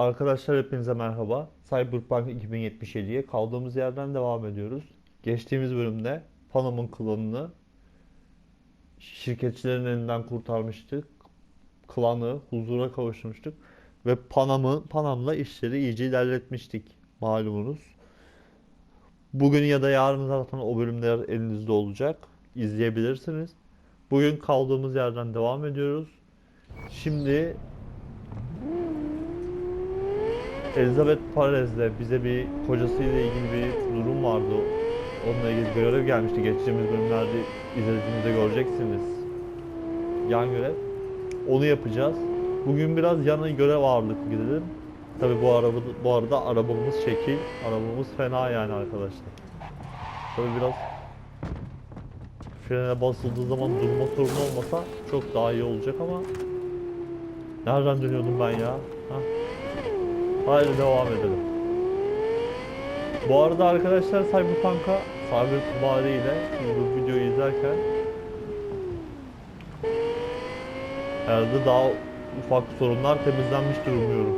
Arkadaşlar hepinize merhaba. Cyberpunk 2077'ye kaldığımız yerden devam ediyoruz. Geçtiğimiz bölümde Panam'ın klanını şirketçilerin elinden kurtarmıştık. Klanı huzura kavuşturmuştuk ve Panam'la işleri iyice ilerletmiştik malumunuz. Bugün ya da yarın zaten o bölümler elinizde olacak. İzleyebilirsiniz. Bugün kaldığımız yerden devam ediyoruz. Şimdi Elizabeth Perez'le bize bir kocasıyla ilgili bir durum vardı. Onunla ilgili bir görev gelmişti. Geçtiğimiz bölümlerde izlediğinizde göreceksiniz. Yan görev. Onu yapacağız. Bugün biraz yana görev ağırlıklı gidelim. Tabi bu arada arabamız şekil. Arabamız fena yani arkadaşlar. Tabi biraz frene basıldığı zaman durma sorunu olmasa çok daha iyi olacak ama nereden dönüyordum ben ya? Hah. Haydi devam edelim. Bu arada arkadaşlar Cyberpunk ile bu videoyu izlerken herhalde daha ufak sorunlar temizlenmiştir umuyorum.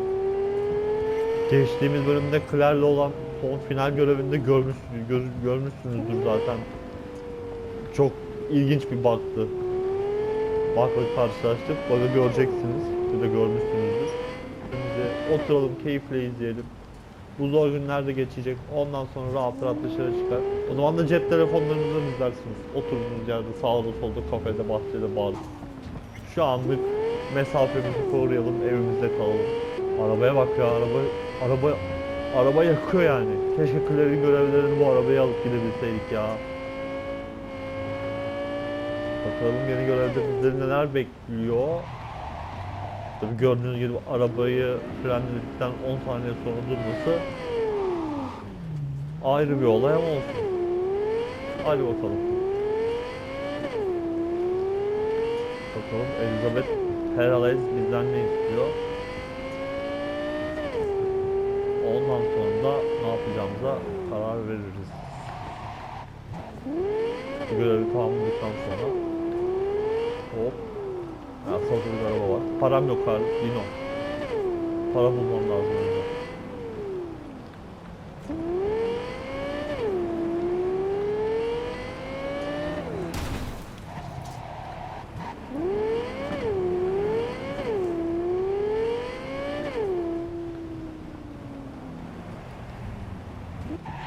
Geçtiğimiz bölümde Claire'le olan son final görevinde görmüşsünüzdür zaten. Çok ilginç bir bug'tı. Bug'la karşılaştık. Bug'ı göreceksiniz. Ya da görmüşsünüzdür. Şimdi oturalım, keyifle izleyelim. Bu zor günlerde geçecek. Ondan sonra rahat rahat dışarı çıkar. O zaman da cep telefonlarınızdan izlersiniz. Oturduğunuz yerde sağda solda kafede, bahçede, barda. Şu anlık mesafemizi koruyalım, evimizde kalalım. Arabaya bak ya, araba yakıyor yani. Keşke Claire'in görevlerini bu arabaya alıp gidebilseydik ya. Bakalım yeni görevde bizleri neler bekliyor. Tabii gördüğünüz gibi arabayı frenledikten 10 saniye sonra durması ayrı bir olay ama olsun. Hadi bakalım. Bakalım Elizabeth Perez bizden ne istiyor? Ondan sonra da ne yapacağımıza karar veririz. Bu görevi tamamladıktan sonra hop. Ya solda bir araba var. Param yok abi, Dino. Para bulmam lazım önce.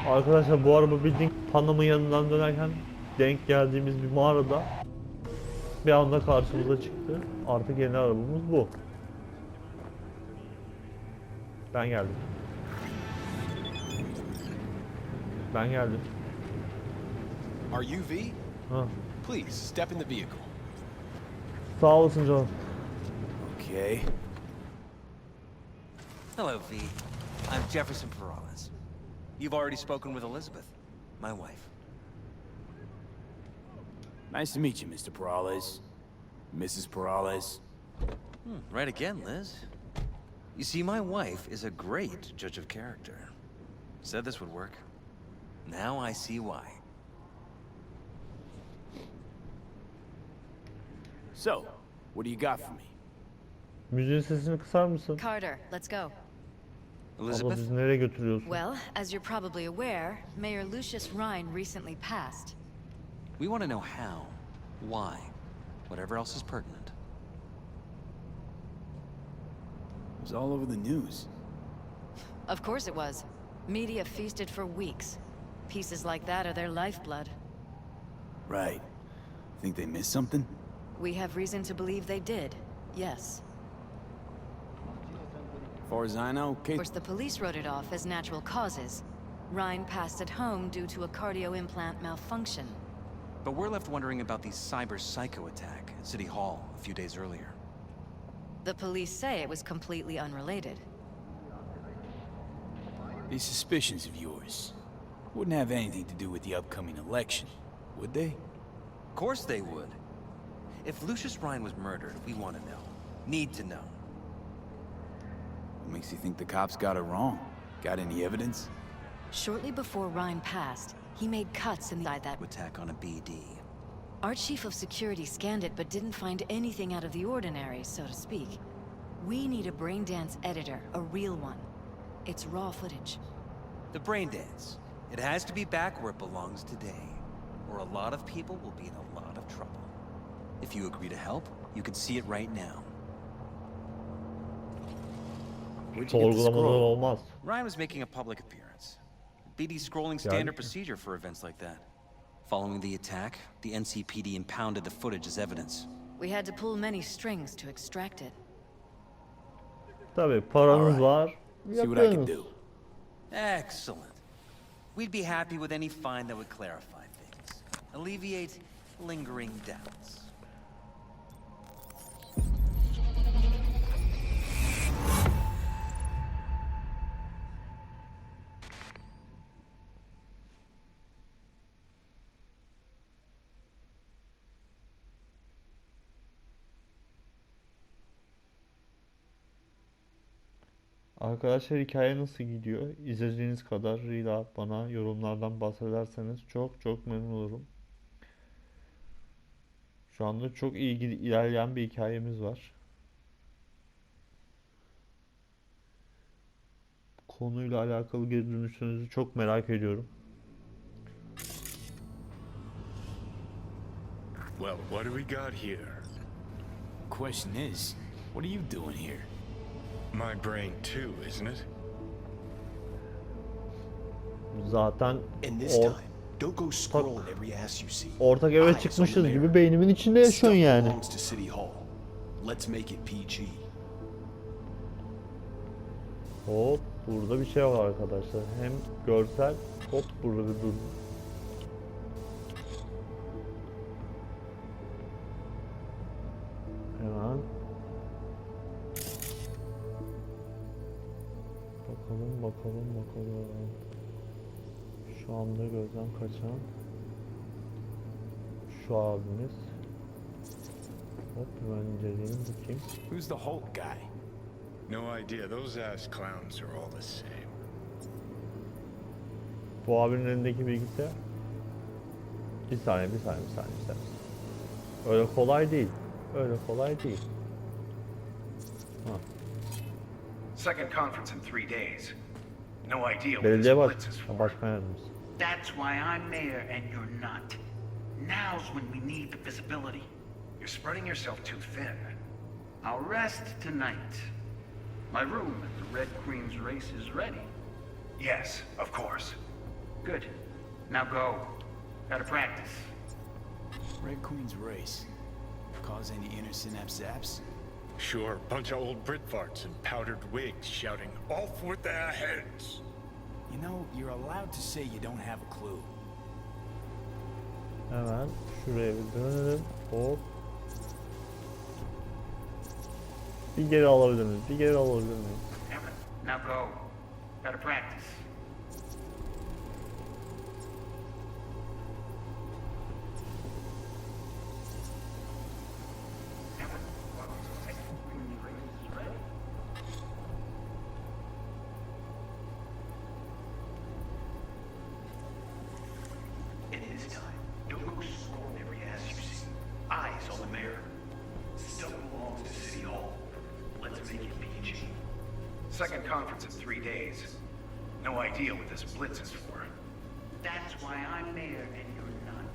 Arkadaşlar bu araba bildiğin Panam'ın yanından dönerken denk geldiğimiz bir mağarada bir anda karşımıza çıktı. Artık yeni arabamız bu. Ben geldim. Ben geldim. Are you V? Ha. Please step in the vehicle. Sağ olasın canım. Okay. Hello, V. I'm Jefferson Perales. You've already spoken with Elizabeth, my wife. Nice to meet you, Mr. Perales. Mrs. Perales. Right again, Liz. You see, my wife is a great judge of character. Said this would work. Now I see why. So, what do you got for me? Müziğin sesini kısar mısın? Carter, let's go. Abla Elizabeth? bizi nereye götürüyorsun? Well, as you're probably aware, Mayor Lucius Rhine recently passed. We want to know how, why, whatever else is pertinent. It was all over the news. Of course it was. Media feasted for weeks. Pieces like that are their lifeblood. Right. Think they missed something? We have reason to believe they did, yes. As far as I know, Of Kate... course, the police wrote it off as natural causes. Rhine passed at home due to a cardio implant malfunction. But we're left wondering about the cyber psycho attack at City Hall a few days earlier. The police say it was completely unrelated. These suspicions of yours wouldn't have anything to do with the upcoming election, would they? Of course they would. If Lucius Rhine was murdered, we want to know. Need to know. What makes you think the cops got it wrong? Got any evidence? Shortly before Rhine passed, he made cuts inside that Attack on a BD. Our chief of security scanned it but didn't find anything out of the ordinary, so to speak. We need a braindance editor, a real one. It's raw footage. The brain dance. It has to be back where it belongs today, or a lot of people will be in a lot of trouble. If you agree to help, you can see it right now. Where'd you get the Sorgulamadan scroll? olmaz. Ryan was making a public appearance. BD scrolling standard Yani. procedure for events like that. Following the attack, the NCPD impounded the footage as evidence. We had to pull many strings to extract it. Tabii paranız Alright. var. See what I can Yapıyorsunuz. do. Excellent. We'd be happy with any find that would clarify things, alleviate lingering doubts. Arkadaşlar hikaye nasıl gidiyor? İzlediğiniz kadarıyla bana yorumlardan bahsederseniz çok çok memnun olurum. Şu anda çok iyi ilerleyen bir hikayemiz var. Konuyla alakalı geri dönüşlerinizi çok merak ediyorum. Well, what do we got here? Question is, what are you doing here? My brain too, isn't it? Zaten And this time, don't go scrolling every ass you see. ortak eve Eyes on the çıkmışız mirror. gibi beynimin içinde yaşıyorsun Stuff yani. belongs to City Hall. Let's make it PG. Hop burada bir şey var arkadaşlar. Hem görsel hop burada bir dur. Hemen bakalım. Şu anda gözden kaçan şu abimiz. Hop hemen inceleyelim bakayım. Who's the Hulk guy? No idea. Those ass clowns are all the same. Bu abinin elindeki bilgisayar. Bir saniye. Öyle kolay değil. Ha. Second conference in 3 days. No idea what this Belediye blitz is for. başkan yardımcısı. That's why I'm mayor and you're not. Now's when we need the visibility. You're spreading yourself too thin. I'll rest tonight. My room at the Red Queen's race is ready. Yes, of course. Good. Now go. Gotta practice. Red Queen's race. Cause any inner synapse zaps? Sure, bunch of old Brit farts in powdered wigs shouting, "Off with their heads!" You know, you're allowed to say you don't have a clue. Hemen şuraya bir dönelim. Hop. Bir geri alabilir miyiz? Now go. Gotta practice. And this time, don't go scrolling every ass you see. Eyes on the mirror. Stuff belongs to City Hall. Let's make it PG. Second conference in 3 days. No idea what this blitz is for. That's why I'm mayor and you're not.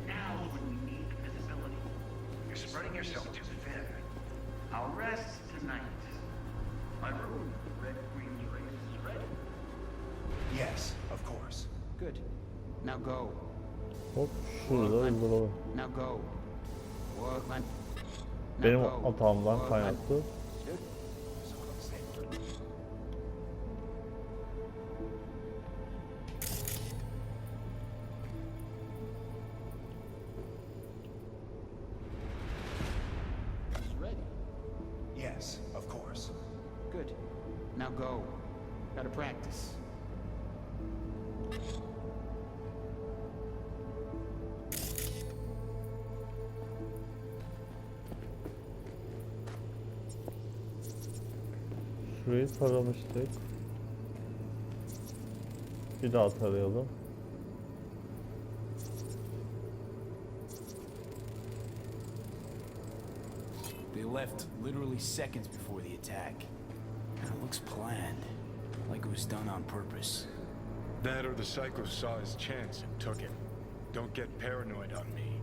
Now's when we need visibility. You're spreading yourself too thin. I'll rest tonight. My room at the Red Queen's race is ready. Yes, of course. Good. Now go. Hop şurada uygulayalım. Now go. Workman. Now Benim go. hatamdan Workman. kaynaklı. Ready. Yes, of course. Good. Now go. Gotta practice. Şurayı taramıştık. Bir daha tarayalım. They left literally seconds before the attack. And it looks planned, like it was done on purpose. That or the psycho saw his chance and took it. Don't get paranoid on me.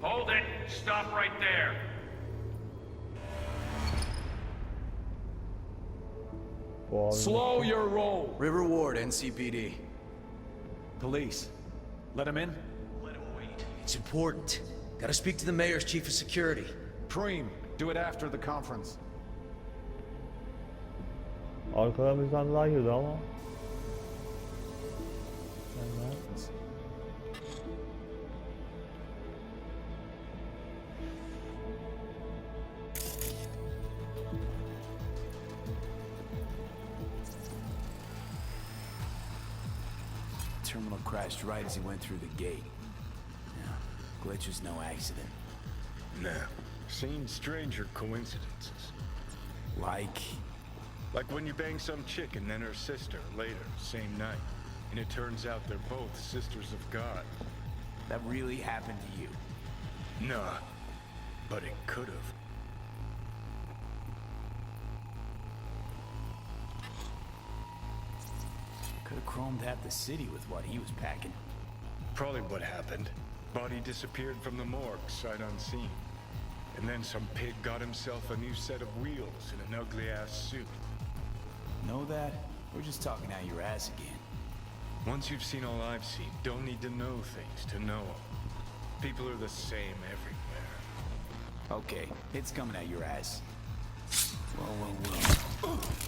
Hold it! Stop right there! Bu abi. Slow your roll. River Ward, NCPD. Police. Let him in. Let him wait. It's important. Gotta speak to the mayor's chief of security. Preem, do it after the conference. Arkadan bir tane daha girdi ama. Terminal crashed right as he went through the gate. Yeah, glitch was no accident. Nah. Seen stranger coincidences. Like when you bang some chick and then her sister later, same night. And it turns out they're both sisters of God. That really happened to you. Nah. But it could have. Could have chromed half the city with what he was packing. Probably what happened. Body disappeared from the morgue, sight unseen. And then some pig got himself a new set of wheels in an ugly-ass suit. Know that? We're just talking out your ass again. Once you've seen all I've seen, don't need to know things to know them. People are the same everywhere. Okay, it's coming out your ass.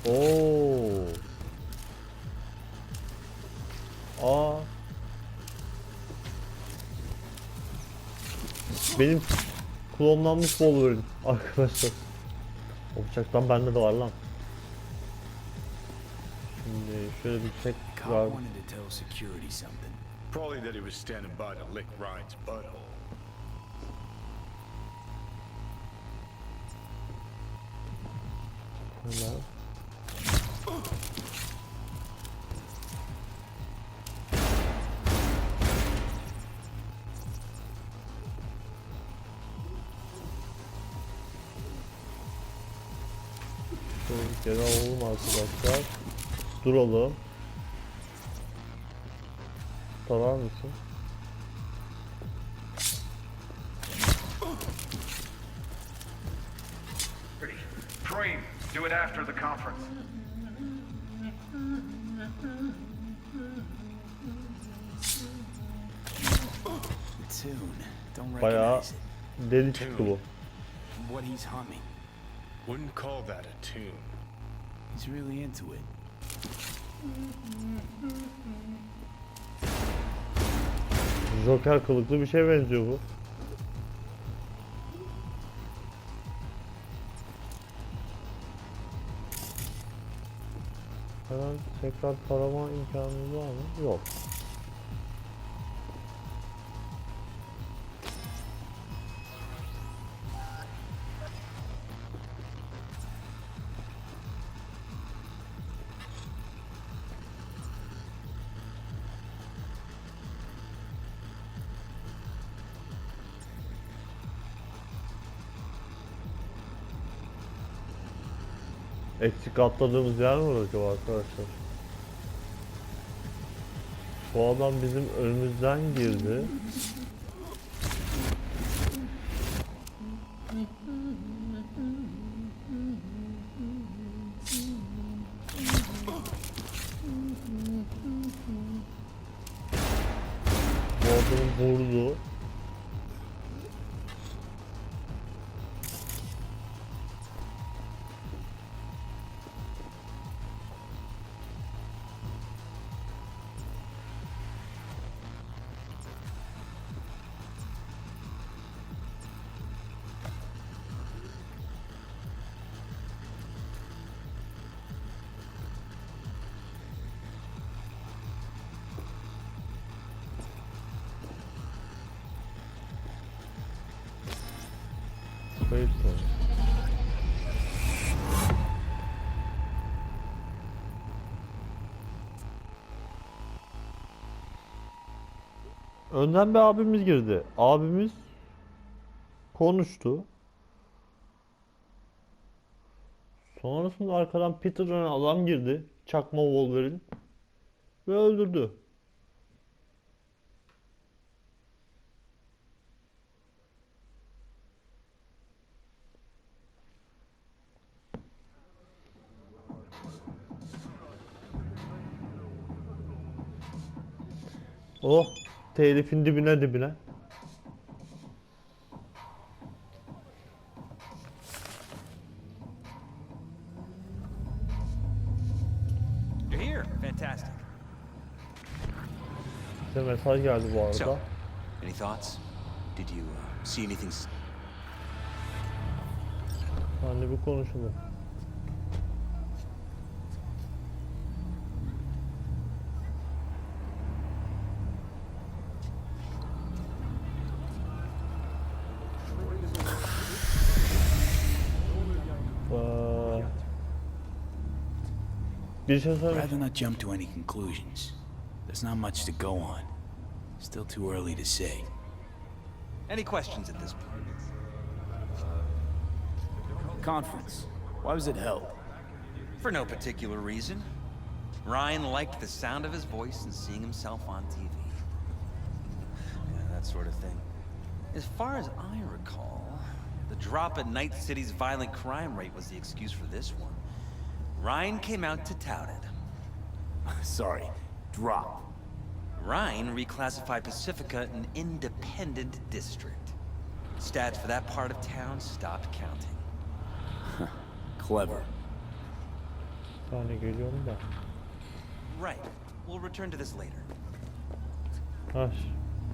Whoa. Oo. Aa. Benim klonlanmış Wolverine arkadaşlar. O bıçaktan bende de var lan. Şimdi şöyle bir çek var. Cop wanted to tell security something. Probably that he was standing by to lick Ryan's butthole. Hemen. Bir kere alalım arkadaşlar. Duralım. Tarar mısın? Preem, do it after the conference. Tune. Don't Bayağı recognize it. deli çıktı bu. What he's humming. Wouldn't call that a tune. He's really into it. Joker kılıklı bir şey benziyor bu. Hemen tekrar tarama imkanımız var mı? Yok. Eksik atladığımız yer mi var acaba arkadaşlar? Bu adam bizim önümüzden girdi. Bu adamı vurdu. Kayıp mı? Önden bir abimiz girdi. Abimiz konuştu. Sonrasında arkadan Peter denen adam girdi. Çakma Wolverine. Ve öldürdü. Oh, telifin dibine dibine. You're here. Fantastic. Size mesaj geldi bu arada. So, any thoughts? Did you see anything? Hani bir konuşalım. Bir şey söyle. Rather not jump to any conclusions. There's not much to go on. Still too early to say. Any questions at this point? Conference. Why was it held? For no particular reason. Ryan liked the sound of his voice and seeing himself on TV. Yeah, that sort of thing. As far as I recall, the drop in Night City's violent crime rate was the excuse for this one. Ryan came out to tout it. Sorry, drop. Ryan reclassified Pacifica an independent district. Stats for that part of town stopped counting. Clever. Sahne geliyorum da. Right. We'll return to this later. Ha.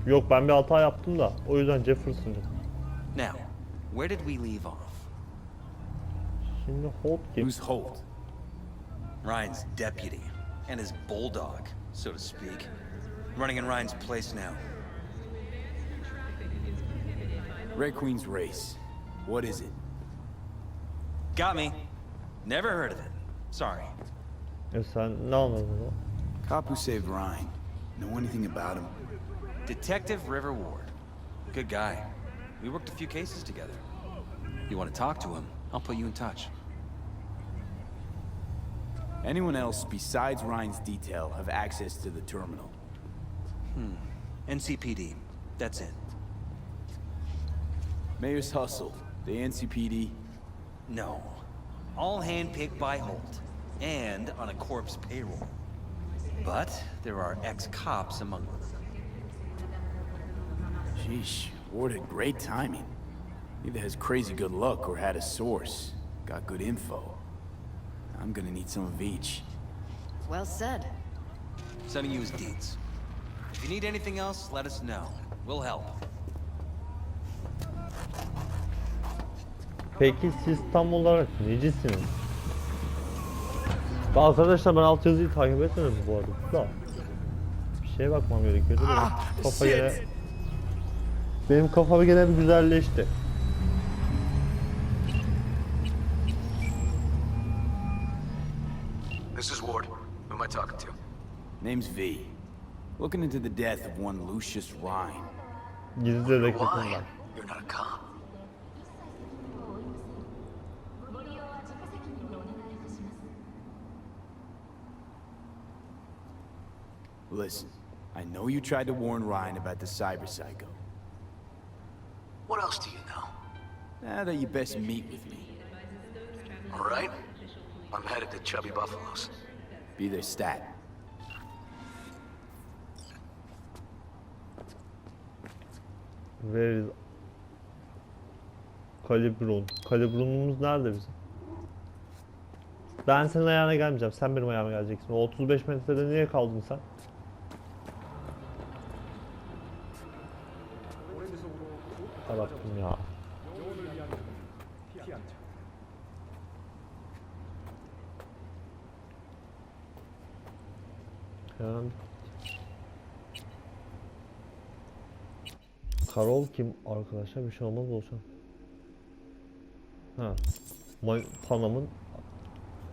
Yok, ben bir hata yaptım da. O yüzden Jefferson'cım. Now, where did we leave off? Şimdi Holt kim? Who's Holt? Ryan's deputy, and his bulldog, so to speak. Running in Ryan's place now. Red Queen's race. What is it? Got me. Never heard of it. Sorry. Sen ne anladın o? Cop who saved Ryan. Know anything about him? Detective River Ward. Good guy. We worked a few cases together. You want to talk to him, I'll put you in touch. Anyone else besides Ryan's detail have access to the terminal? NCPD. That's it. Mayor's hustle. The NCPD? No. All handpicked by Holt. And on a corpse payroll. But there are ex-cops among them. Sheesh, Ward had great timing. Either has crazy good luck or had a source. Got good info. I'm gonna need some of each. Well said. Sending you his deeds. If you need anything else, let us know. We'll help. Peki siz tam olarak necisiniz? Arkadaşlar ben altyazıyı takip etmedim bu arada da. Bir şeye bakmam gerekiyordu. Kafa gene... Benim kafam gene bir güzelleşti. This is Ward. Who am I talking to? Name's V. Looking into the death of one Lucius Ryan. Gizli dedektifim ben. You're not a cop. Listen, I know you tried to warn Ryan about the cyber psycho. What else do you know? Now that you best meet with me. All right. I'm headed to Chubby Buffaloes. Be their stat. Where is... Kalibron. Kalibronumuz nerede bizim? Ben senin ayağına gelmeyeceğim. Sen benim ayağıma geleceksin. O 35 metrede niye kaldın sen? Arattım ya. Yani... Karol kim arkadaşlar? Bir şey olmaz olsun. Ha. Panam'ın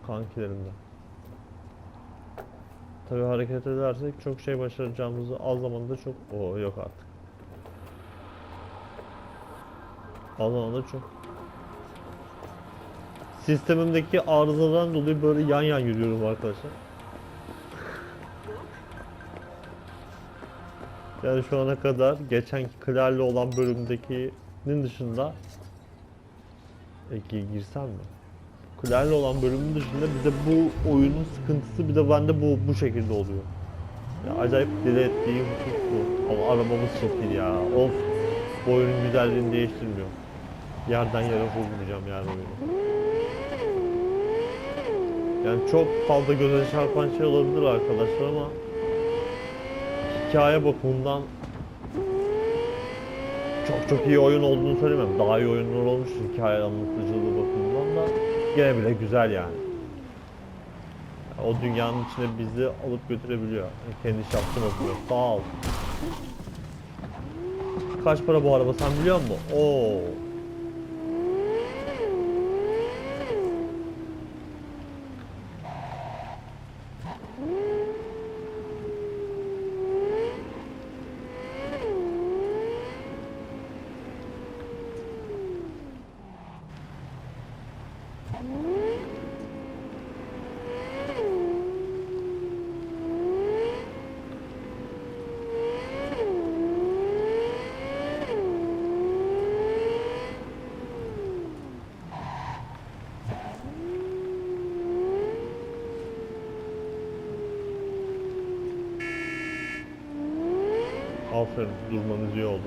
kankilerinden. Tabii hareket edersek çok şey başaracağımızı az zamanda çok... Oo yok artık. Az zamanda çok. Sistemimdeki arızadan dolayı böyle yan yan yürüyorum arkadaşlar. Yani şu ana kadar geçenki Claire'le olan bölümdekinin dışında girsem mi? Claire'le olan bölümün dışında bir de bu oyunun sıkıntısı bir de bende bu şekilde oluyor. Ya acayip deli ettiği husus bu. Ama arabamız çekil ya. Of. Bu oyunun güzelliğini değiştirmiyor. Yerden yere vurmayacağım yani oyunu. Yani çok fazla göze çarpan şey olabilir arkadaşlar ama hikaye bakımından çok iyi oyun olduğunu söylemem. Daha iyi oyunlar olmuş hikaye anlatıcılığı bakımından da gene bile güzel yani. O dünyanın içine bizi alıp götürebiliyor. Yani kendi şahsım oluyor. Sağ ol. Kaç para bu araba sen biliyor musun? Oo. Aferin, durmanız iyi oldu.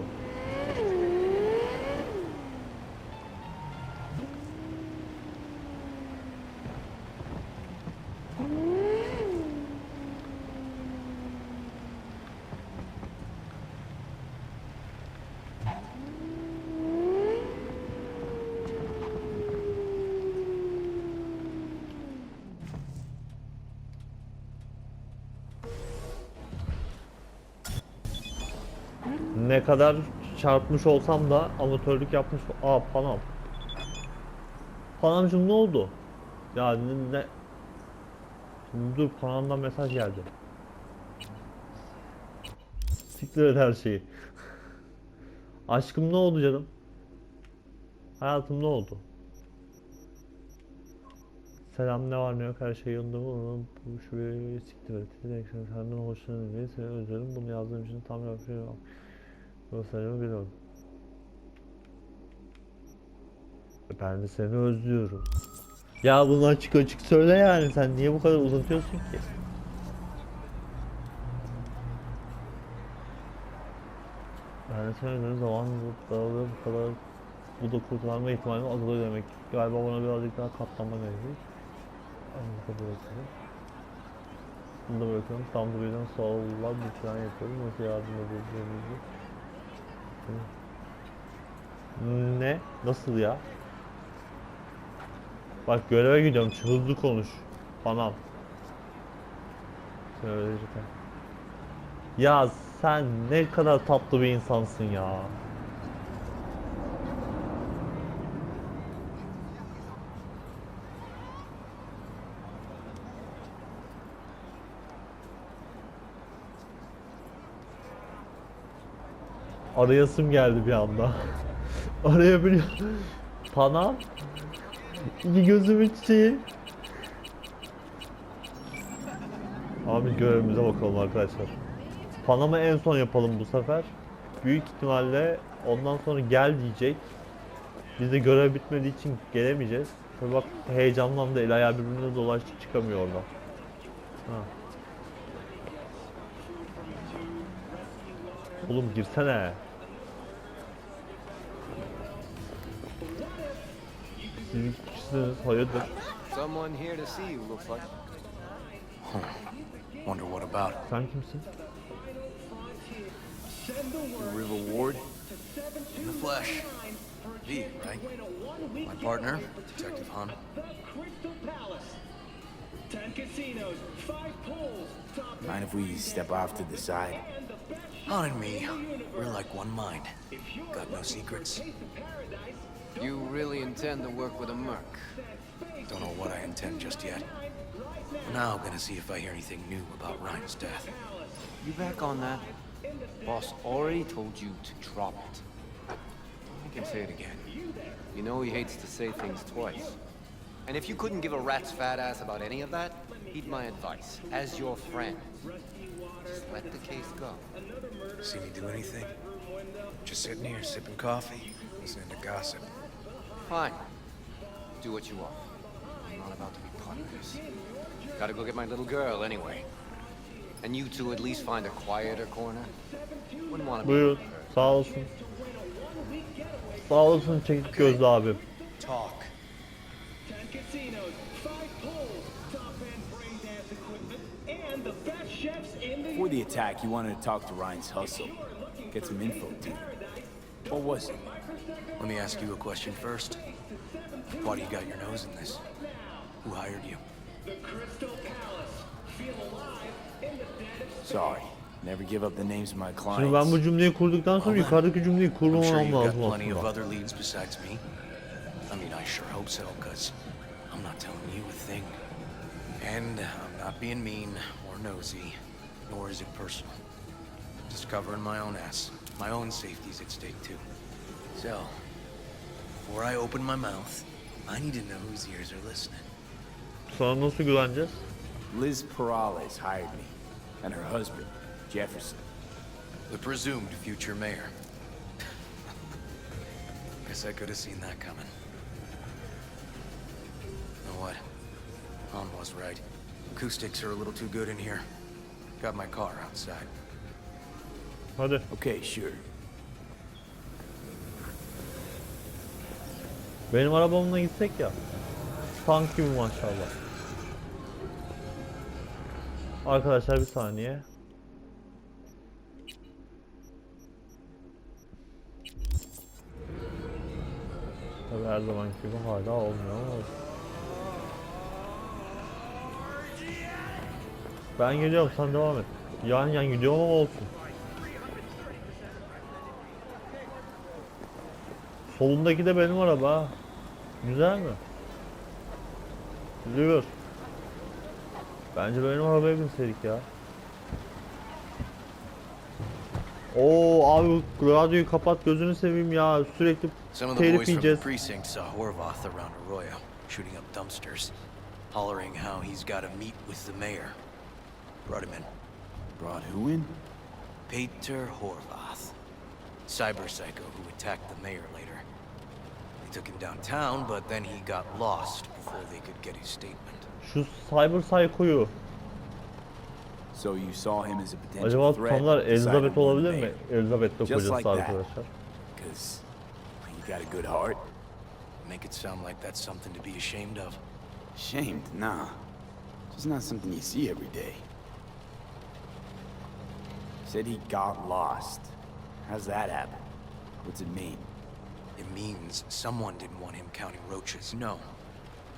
Ne kadar çarpmış olsam da amatörlük yapmış... Aa Panam. Panamcığım ne oldu? Ya ne... Şimdi dur Panam'dan mesaj geldi. Siktir et her şeyi. Aşkım ne oldu canım? Hayatım ne oldu? Selam ne var ne yok her şey yolunda mı? Bu şuraya siktir et. Senden hoşlanıyorum. Seni özledim. Bunu yazdığım için tam yapıyorum. Gösterimi biliyorum. Ben de seni özlüyorum. Ya bunu açık açık söyle yani. Sen niye bu kadar uzatıyorsun ki? Ben de seni özlediğim zaman bu kadar bu da kurtarma ihtimalini azalıyor demek. Galiba bana birazcık daha katlanma gerekecek. Anlıkla bırakıyorum. Bunu da bırakıyorum. Tam da birden sağollar bir plan yapıyorum. Nasıl yardım edebileceğimizi. Ne? Nasıl ya? Bak göreve gidiyorum. Hızlı konuş. Falan. Ya sen ne kadar tatlı bir insansın ya. Arayasım geldi bir anda. Arayabiliyor. Panam. İki gözümün çiçeği. Abi görevimize bakalım arkadaşlar. Panam'ı en son yapalım bu sefer. Büyük ihtimalle ondan sonra gel diyecek. Biz de görev bitmediği için gelemeyeceğiz. Tabii bak heyecanlandı, el ayağı birbirine dolaştı, çıkamıyor oradan. Ha. Oğlum girsene. Siz kişisiniz, hayırdır? Someone here to see you, looks like. Wonder what about? Sen kimsin? River Ward? In the flesh. V, right? My partner, Detective Hunt. Mind if we step off to the side? Hunt and me, we're like one mind. Got no secrets. You really intend to work with a merc? Don't know what I intend just yet. We're now gonna see if I hear anything new about Ryan's death. You back on that? Boss already told you to drop it. I can say it again. You know he hates to say things twice. And if you couldn't give a rat's fat ass about any of that, heed my advice. As your friend, just let the case go. See me do anything? Just sitting here sipping coffee, listening to gossip. Fine. Do what you want. I'm not about to be part of this. Gotta go get my little girl anyway. And you two at least find a quieter corner. Wouldn't want to be. Buyurun. Sağ olsun. Sağ olsun çekik gözlü abim. Talk. Before the attack, you wanted to talk to Ryan's hustle. Get some info, dude. What was it? Let me ask you a question first. Why do you got your nose in this? Who hired you? Sorry. Never give up the names of my Şimdi clients. ben bu cümleyi kurduktan sonra yukarıdaki cümleyi I'm sure kurmamam you've got lazım plenty of aslında. other leads besides me. I mean, I sure hope so, because I'm not telling you a thing. And I'm not being mean or nosy, nor is it personal. Just covering my own ass. My own safety's at stake, too. So, before I open my mouth, I need to know whose ears are listening. Sana nasıl güveneceğiz? Liz Perales hired me, and her husband, Jefferson. The presumed future mayor. Guess I could have seen that coming. Know what? Mom was right. Acoustics are a little too good in here. Got my car outside. Hadi. Okay, sure. Benim arabamla gitsek ya. Tank gibi maşallah. Arkadaşlar bir saniye. Tabii her zamanki gibi hala olmuyor ama olsun. Ben geliyorum, sen devam et. Yan gidiyorum ama olsun. Solundaki de benim araba ha. Güzel mi? Liver. Bence benim arabaya binseydik ya. Oo abi radyoyu kapat, gözünü seveyim ya, sürekli Some of the telif boys from the yiyeceğiz. precinct saw Horvath around Arroyo, shooting up dumpsters, hollering how he's got to meet with the mayor. Brought him in. Brought who in? Peter Horvath, cyber psycho who attacked the mayor later. They took him downtown, but then he got lost before they could get his statement. Şu cyber psycho'yu So you saw him as a potential acaba threat. tutanlar decided Elizabeth to olabilir mi? invade. Elizabeth de Just kocası like that. arkadaşlar. Because you got a good heart. Make it sound like that's something to be ashamed of. Shamed? Nah. Just not something you see every day. Said he got lost. How's that happen? What's it mean? It means someone didn't want him counting roaches. No,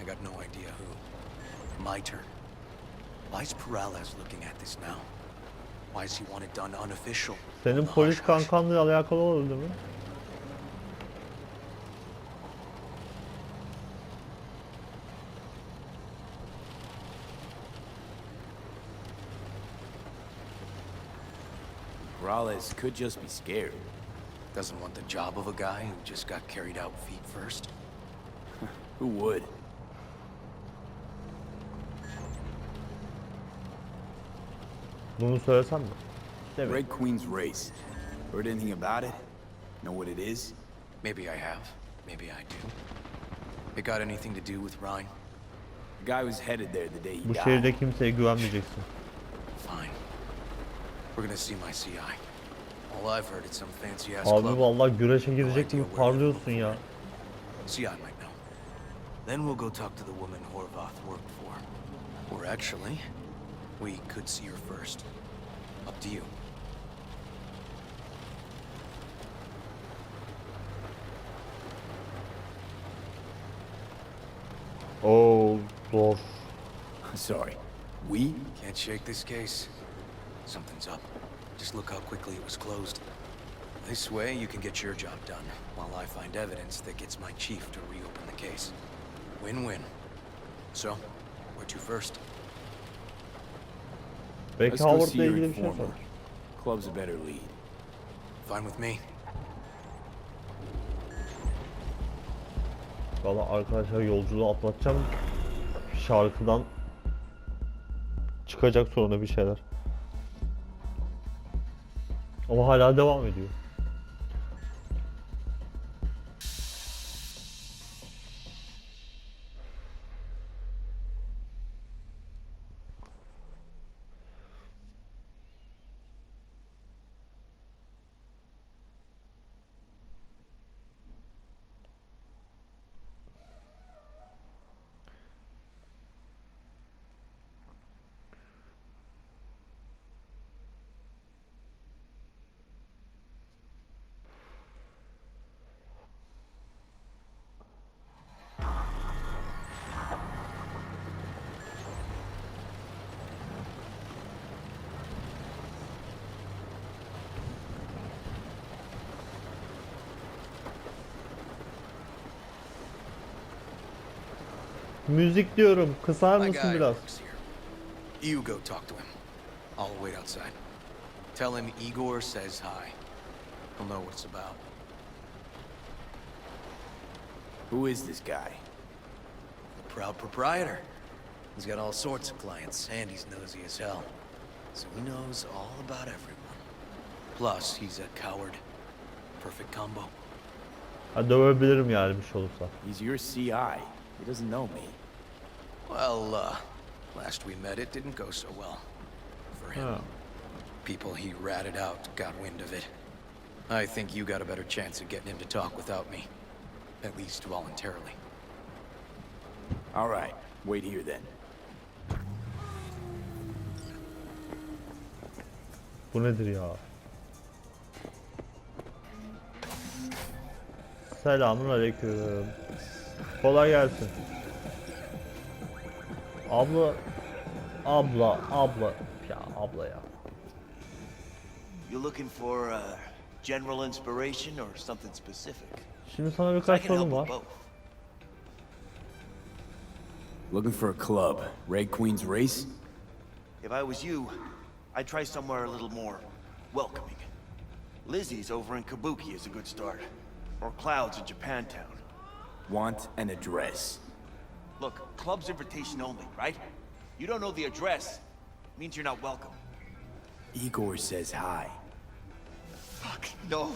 I got no idea who. My turn. Why is Perales looking at this now? Why does he want it done unofficial? Senin polis kankanla alakalı olabilir mi? Perales could just be scared. Doesn't want the job of a guy who just got carried out feet first. Who would? Bunu söylesem mi? Değil mi? Red Queen's race. Heard anything about it? Know what it is? Maybe I have. Maybe I do. It got anything to do with Ryan? The guy was headed there the day he Bu died. şehirde kimseye güvenmeyeceksin. Fine. We're gonna see my CI. All I've heard is some fancy ass Abi club. vallahi güreşe girecek gibi parlıyorsun ya. CI might know. Then we'll go talk to the woman Horvath worked for. Or actually, we could see her first. Up to you. Oo zor. Sorry. We? Can't shake this case. Something's up. Just look how quickly it was closed. This way, you can get your job done, while I find evidence that gets my chief to reopen the case. Win-win. So, where Put you first. Belki Let's go see Howard'la your ilgili bir şey informant. var. Club's a better lead. Fine with me. Valla arkadaşlar yolculuğu atlatacağım. Şarkıdan çıkacak sonra bir şeyler. Ama hala devam ediyor. Müzik diyorum. Kısar My mısın guy biraz? works here. You go talk to him. I'll wait outside. Tell him Igor says hi. He'll know what it's about. Who is this guy? The proud proprietor. He's got all sorts of clients, and he's nosy as hell. So he knows all about everyone. Plus, he's a coward. Perfect combo. Ha, dövebilirim yani bir şey olursa. He's your CI. He doesn't know me. Well, last we met, it didn't go so well. For him. Ha. People he ratted out got wind of it. I think you got a better chance of getting him to talk without me. At least voluntarily. All right, wait here then. Bu nedir ya? Selamun aleyküm. Kolay gelsin. Abla ya abla ya. You looking for general inspiration or something specific? Şimdi sana I birkaç can sorum help var. with both. Looking for a club. Red Queen's Race? If I was you, I'd try somewhere a little more welcoming. Lizzie's over in Kabuki is a good start. Or Cloud's in Japantown. Want an address. Look, club's invitation only, right? You don't know the address. Means you're not welcome. Igor says hi. Fuck, no.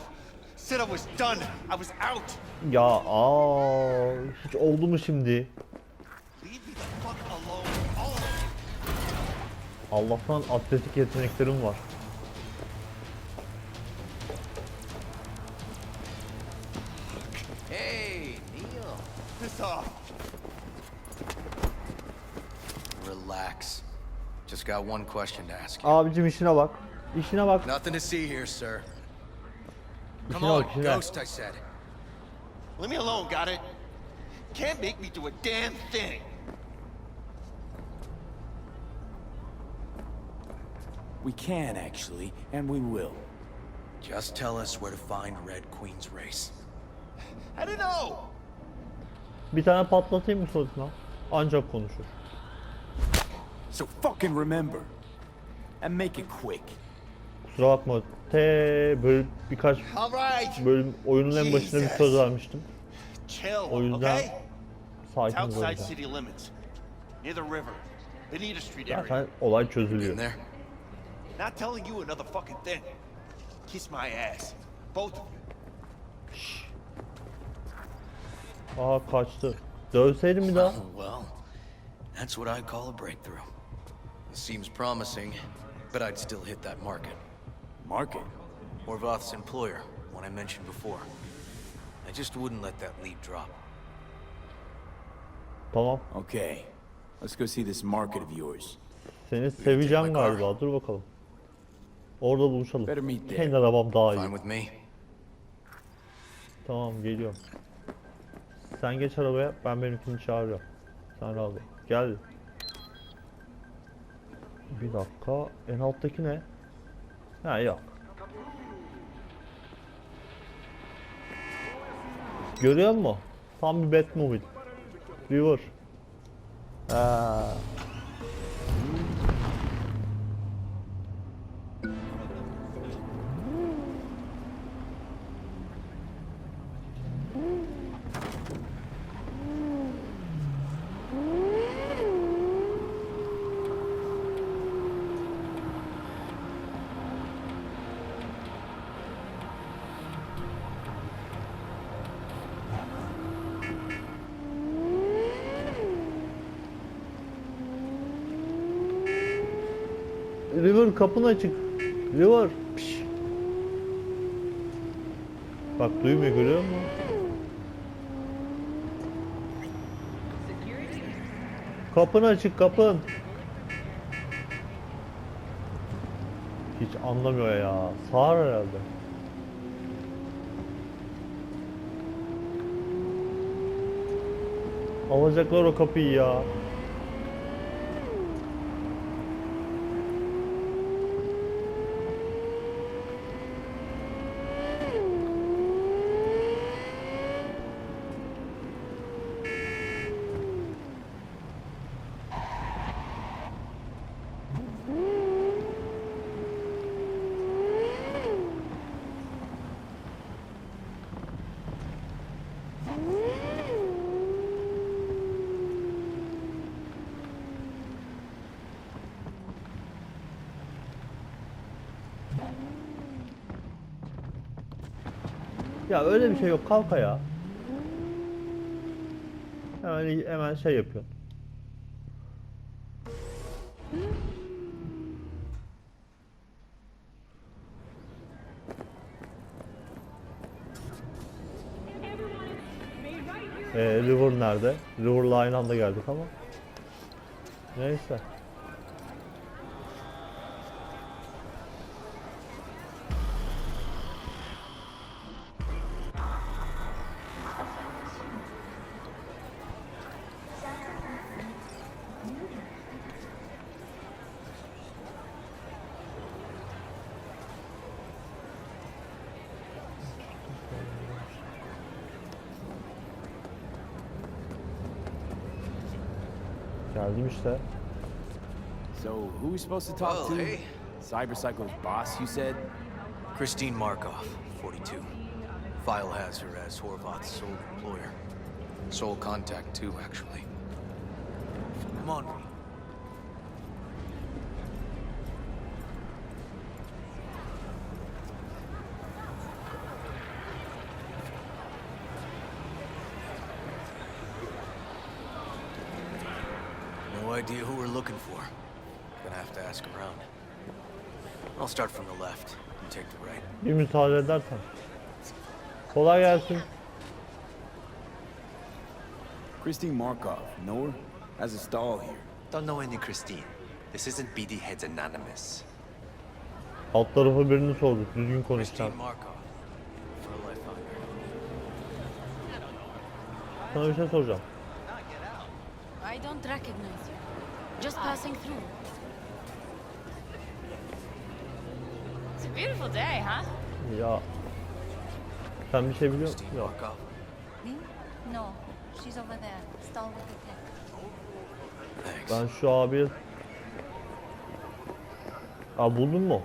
Said I was done. I was out. Ya hiç oldu mu şimdi? Leave me the fuck alone. All of you. Allah'tan atletik yeteneklerim var. Hey, Neil. Piss off. Relax. Just got one question to ask you. Abicim işine bak. İşine bak. Nothing to see here, sir. Come İşine on, bak işine. Ghost, I said. Leave me alone, got it? Can't make me do a damn thing. We can, actually, and we will. Just tell us where to find Red Queen's Race. I don't know. Bir tane patlatayım mı suratına? Ancak konuşur. So fucking remember. And make it quick. Kusura bakma. Birkaç All right. bölüm oyunun en başında bir söz vermiştim. Chill, O yüzden okay? It's sakin outside olacağım. city limits. Near the river. Benita Street area. Zaten olay In çözülüyor. there? Not telling you another fucking thing. Kiss my ass. Both of you. Aa kaçtı. Dövseydim bir daha. Oh, well, that's what I call a breakthrough. It seems promising, but I'd still hit that market. Market? Horvath's employer, one I mentioned before. I just wouldn't let that lead drop. Tamam. Okay. Let's go see this market of yours. Seni seveceğim galiba. Dur bakalım. Orada buluşalım. Better meet there. Kendi arabam daha Fine iyi. with me. Tamam geliyorum. Sen geç arabaya, ben benimkini çağırıyorum. Sen rahat ol. Gel. Bir dakika. En alttaki ne? Ha yok. Görüyor musun? Tam bir Batmobile. Bir vur. River kapın açık. River. Piş. Bak duymuyor, görüyor musun? Kapın açık, kapın. Hiç anlamıyor ya. Sağır herhalde. Alacaklar o kapıyı ya. Ya öyle bir şey yok, kalk ya. Hemen şey yapıyor. River nerede? River'la aynı anda geldik ama. Neyse. Geldim işte. So, who are we supposed to talk to? Hey. Cyberpsycho's boss, you said? Christine Markov, 42. File has her as Horvath's sole employer. Sole contact, too, actually. Come on. No idea who we're looking for. Gonna have to ask around. I'll start from the left and take the right. Bir müsaade edersen. Kolay gelsin. Christine Markov, know her? Has a stall here. Don't know any Christine. This isn't BD Heads Anonymous. Alt tarafı birini sorduk. Düzgün konuşacağım. Christine Markov. Where'll I find her? Sana bir şey soracağım. I don't recognize you. Just passing through. It's a beautiful day, huh? Ya. Sen bir şey biliyor musun? Christine Yok. Markov. No, she's over there, stall with the tech. Thanks. Ben şu abi... Aa, buldun mu?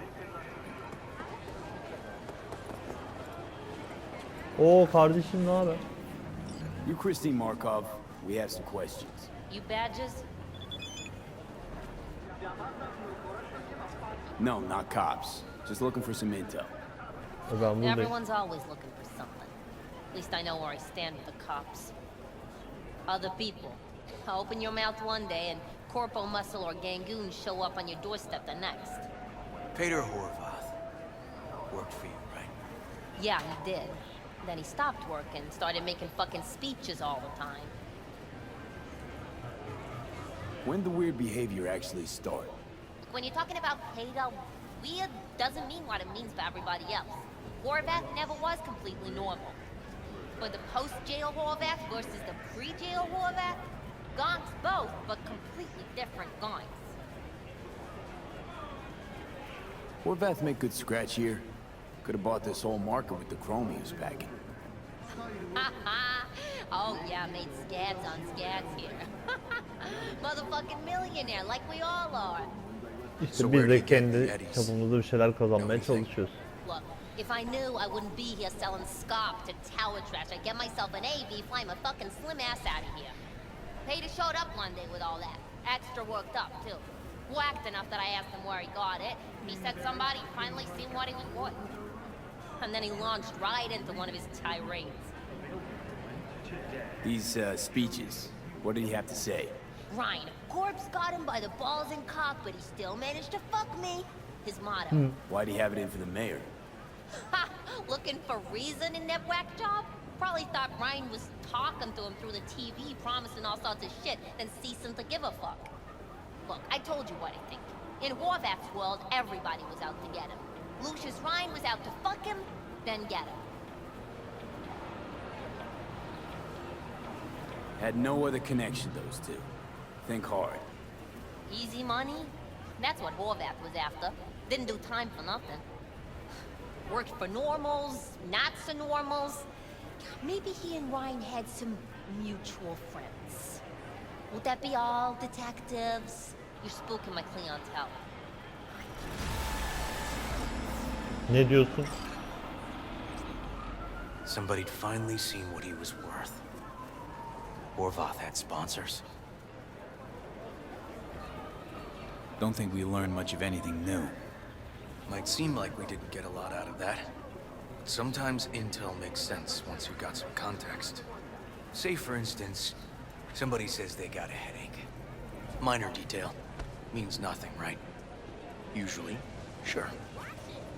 Oo kardeşim, ne haber? You Christine Markov, we have some questions. You badges? No, not cops. Just looking for some intel. Ben buradayım. Everyone's always looking for something. At least I know where I stand with the cops. Other people. Open your mouth one day and Corpo, Muscle, or Gangoon show up on your doorstep the next. Peter Horvath. Worked for you, right? Yeah, he did. Then he stopped working, started making fucking speeches all the time. When the weird behavior actually start? When you're talking about Peter, weird doesn't mean what it means for everybody else. Horvath never was completely normal. For the post-jail Horvath versus the pre-jail Horvath, gonks both, but completely different gonks. Horvath make good scratch here. Could have bought this whole market with the chrome he was packing. Oh yeah, made scads on scads here. Motherfucking millionaire, like we all are. İşte biz de kendi çapımızda bir şeyler kazanmaya çalışıyoruz. Look, if I knew I wouldn't be here selling scop to tower trash, I'd get myself an AV, fly my fucking slim ass out of here. Peter showed up one day with all that. Extra worked up, too. Whacked enough that I asked him where he got it. He said somebody finally seen what he was worth. And then he launched right into one of his tirades. These speeches, what did he have to say? Ryan, Corp's got him by the balls and cock, but he still managed to fuck me. His motto. Why'd he have it in for the mayor? Ha! Looking for reason in that whack job? Probably thought Ryan was talking to him through the TV, promising all sorts of shit, then ceasing to give a fuck. Look, I told you what I think. In Horvath's world, everybody was out to get him. Lucius Ryan was out to fuck him, then get him. Had no other connection, those two. Think hard. Easy money? That's what Horvath was after. Didn't do time for nothing. Worked for normals, not so normals. Maybe he and Ryan had some mutual friends. Would that be all, detectives? You're spooking my clientele. Ne diyorsun? Somebody'd finally seen what he was worth. Horvath had sponsors. Don't think we learned much of anything new. Might seem like we didn't get a lot out of that. But sometimes intel makes sense once you've got some context. Say, for instance, somebody says they got a headache. Minor detail. Means nothing, right? Usually, sure.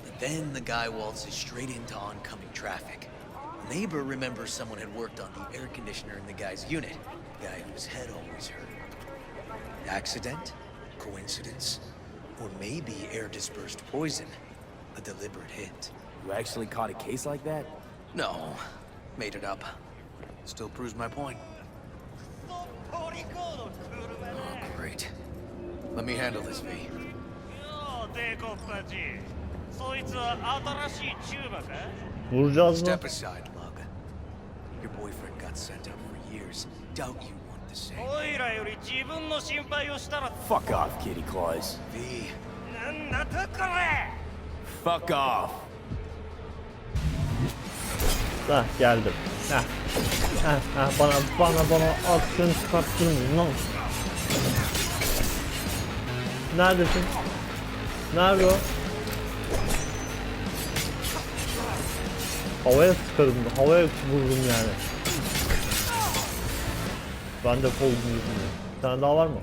But then the guy waltzes straight into oncoming traffic. A neighbor remembers someone had worked on the air conditioner in the guy's unit. The guy whose head always hurt. Accident? Coincidence? Or maybe air-dispersed poison. A deliberate hit. You actually caught a case like that? No. Made it up. Still proves my point. Oh, great. Let me handle this, V. Vuracağız mı? Step aside, Lug. Your boyfriend got sent up for years. Doubt you want the same. Fuck off, Kitty Claus. V. Fuck off. Heh, geldim. Bana aksiyon çıkarttın lan. Neredesin? Nerede o? Havaya sıkarım, havaya vururum yani. Ben de kol vururum. Bir tane daha var mı?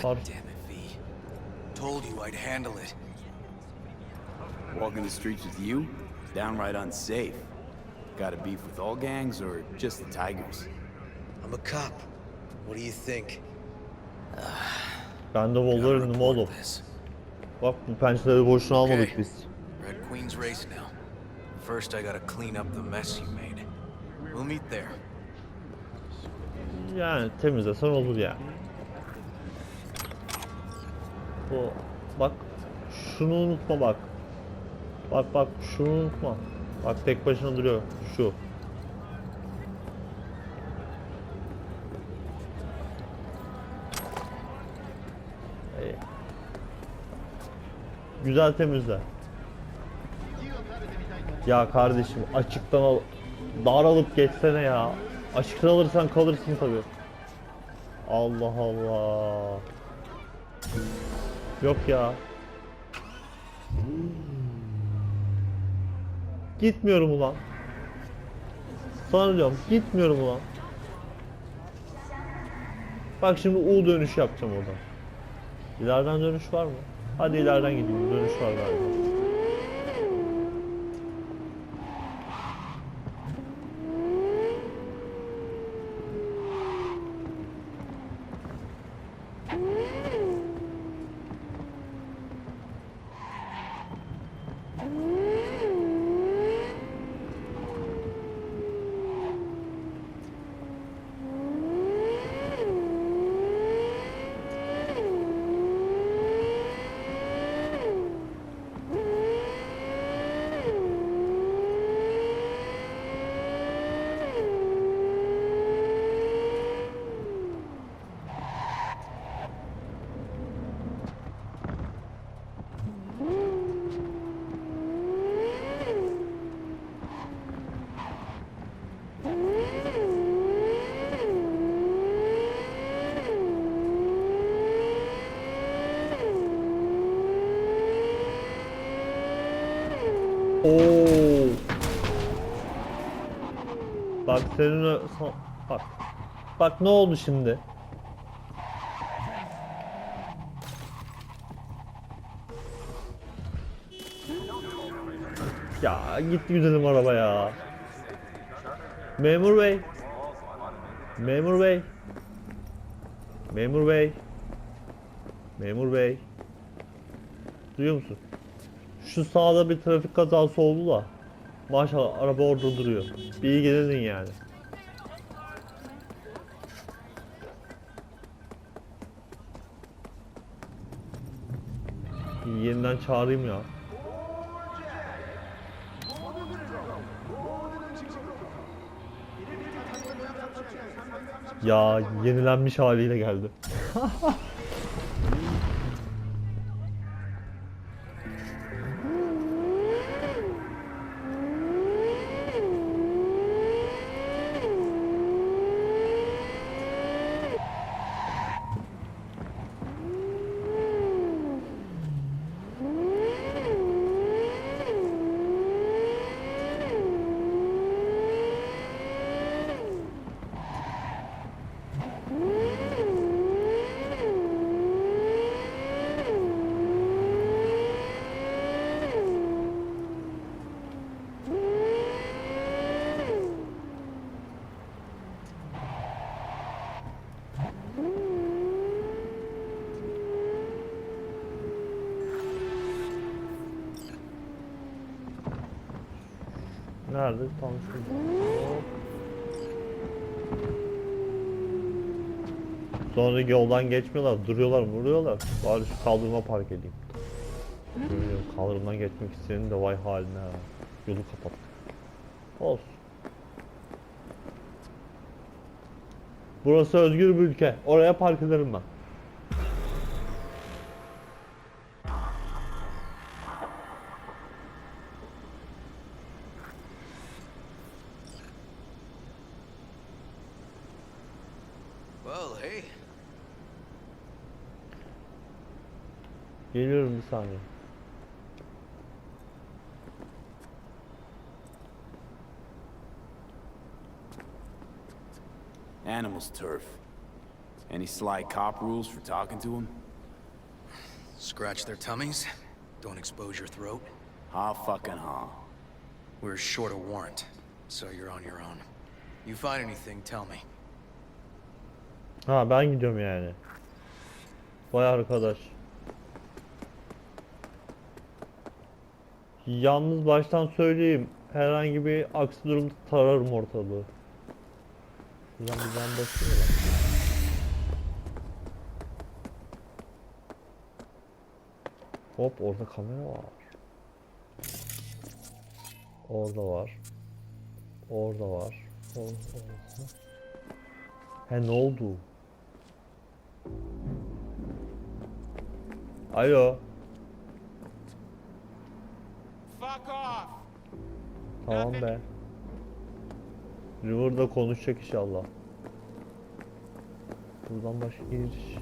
God damn it, V. Told you I'd handle it. Walking the streets with you? Downright unsafe. Got a beef with all gangs or just the Tigers? I'm a cop. What do you think? Ben de Wolverine'im oğlum. Bak bu pençeleri boşuna almadık biz. Red Queen's race now. First I gotta clean up the mess you made. We'll meet there. Yani temizlesen olur ya. Bu bak şunu unutma bak. Bak şunu unutma. Bak tek başına duruyor şu. Güzel temizle. Ya kardeşim açıktan al. Daralıp geçsene ya. Açıktan alırsan kalırsın tabii. Allah Allah. Yok ya. Gitmiyorum ulan. Sana diyorum gitmiyorum ulan. Bak şimdi U dönüş yapacağım oradan. İleriden dönüş var mı? Hadi ileriden gideyim. Dönüş var galiba. Oo. Bak senin bak. Bak ne oldu şimdi? Ya gitti güzelim araba ya. Memur bey. Memur bey. Memur bey. Memur bey. Duyuyor musun? Şu sağda bir trafik kazası oldu da. Maşallah araba orada duruyor. Bir iyi gelin yani. Yeniden çağırayım ya. Ya yenilenmiş haliyle geldi. Nerede? Tam şurada. Sonraki yoldan geçmiyorlar, duruyorlar, vuruyorlar. Bari şu kaldırıma park edeyim. Görüyorum, kaldırımdan geçmek isteyenin de vay haline ha. Yolu kapattık. Olsun. Burası özgür bir ülke. Oraya park ederim ben. Well, hey. Geliyorum bir saniye. Animals turf. Any sly cop rules for talking to them? Scratch their tummies. Don't expose your throat. Ha fucking ha. We're short a warrant, so you're on your own. You find anything, tell me. Ha ben gidiyorum yani. Vay arkadaş. Yalnız baştan söyleyeyim. Herhangi bir aksi durumda tararım ortalığı. Şuradan bir ben basayım ya. Hop orada kamera var. Orada var. Orada var. Orası. He ne oldu? Alo. Tamam be. River'da konuşacak inşallah. Buradan başka giriş.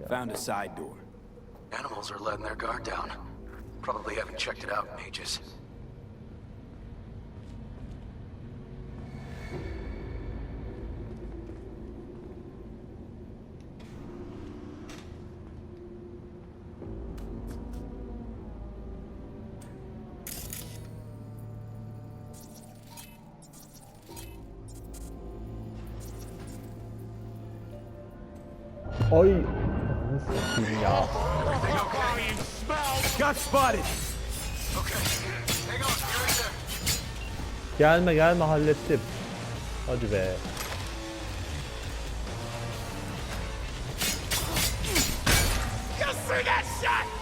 Found a side door. Animals are letting their guard down. Probably haven't checked it out in ages. Ay. Nasıl satayım ya? Got spotted. Gelme gelme hallettim. Hadi be.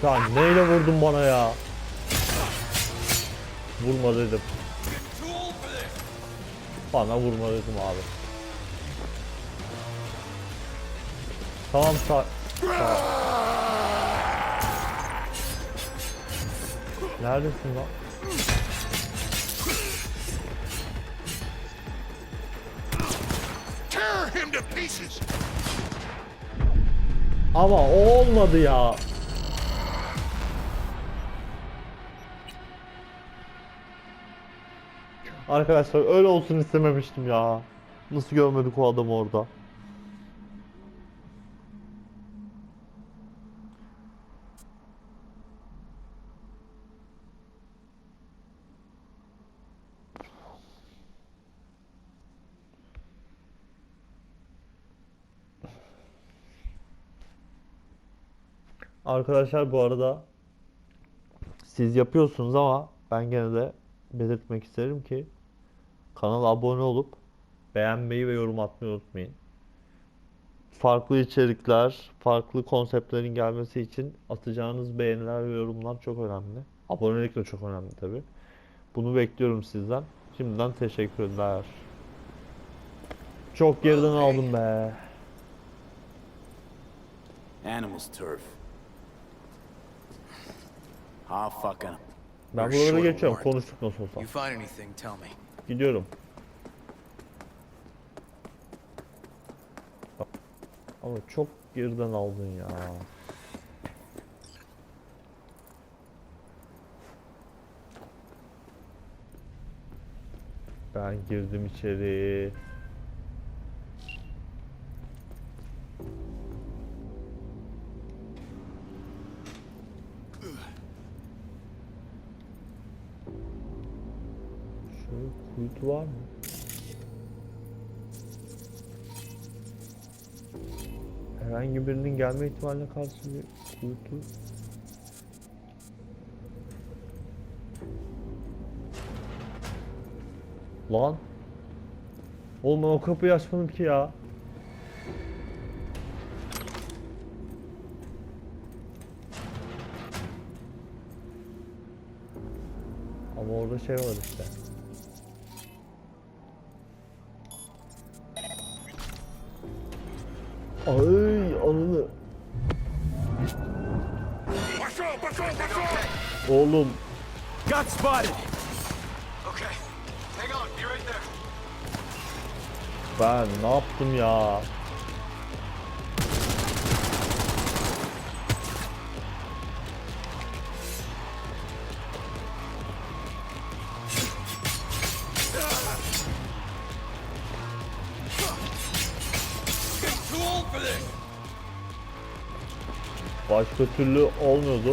Ya neyle vurdun bana ya? Vurma dedim. Bana vurma dedim abi. Tamam Neredesin lan? Ama o olmadı ya. Arkadaşlar öyle olsun istememiştim ya. Nasıl görmedik o adamı orada? Arkadaşlar bu arada siz yapıyorsunuz ama ben gene de belirtmek isterim ki kanala abone olup beğenmeyi ve yorum atmayı unutmayın. Farklı içerikler, farklı konseptlerin gelmesi için atacağınız beğeniler ve yorumlar çok önemli. Abonelik de çok önemli tabi. Bunu bekliyorum sizden. Şimdiden teşekkürler. Çok geriden aldım be. Animals turf. Ah, fucking. Ben buraları geçiyorum. Konuştuk nasıl olsa. You find anything, tell me. Gidiyorum. Ama çok geriden aldın ya. Ben girdim içeri. Şöyle kuytu var mı? Herhangi birinin gelme ihtimaline karşı bir kuytu. Lan. Oğlum ben o kapıyı açmadım ki ya. Ama orada şey var işte. Ay anını. Oğlum. Got spotted. Okay. Hang on. Be right there. Ben ne yaptım ya? Başka türlü olmuyordu.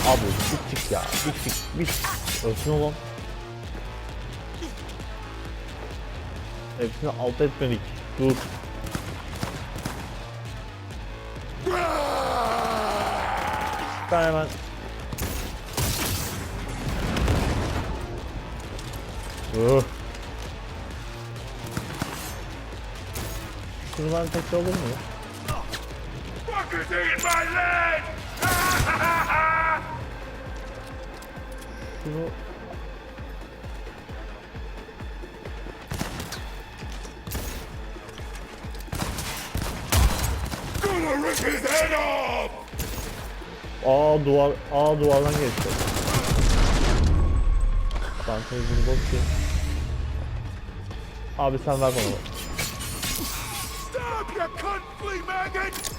Abi bittik ya. Bittik. Ölsün oğlum. Hepsini alt etmedik. Dur. Ben hemen. Şunu ben tekrar olur mu? Şunu duvardan geçti. Ben tabii bunu bakayım. Abi sen ver bana. Stop, you cunt flea maggot!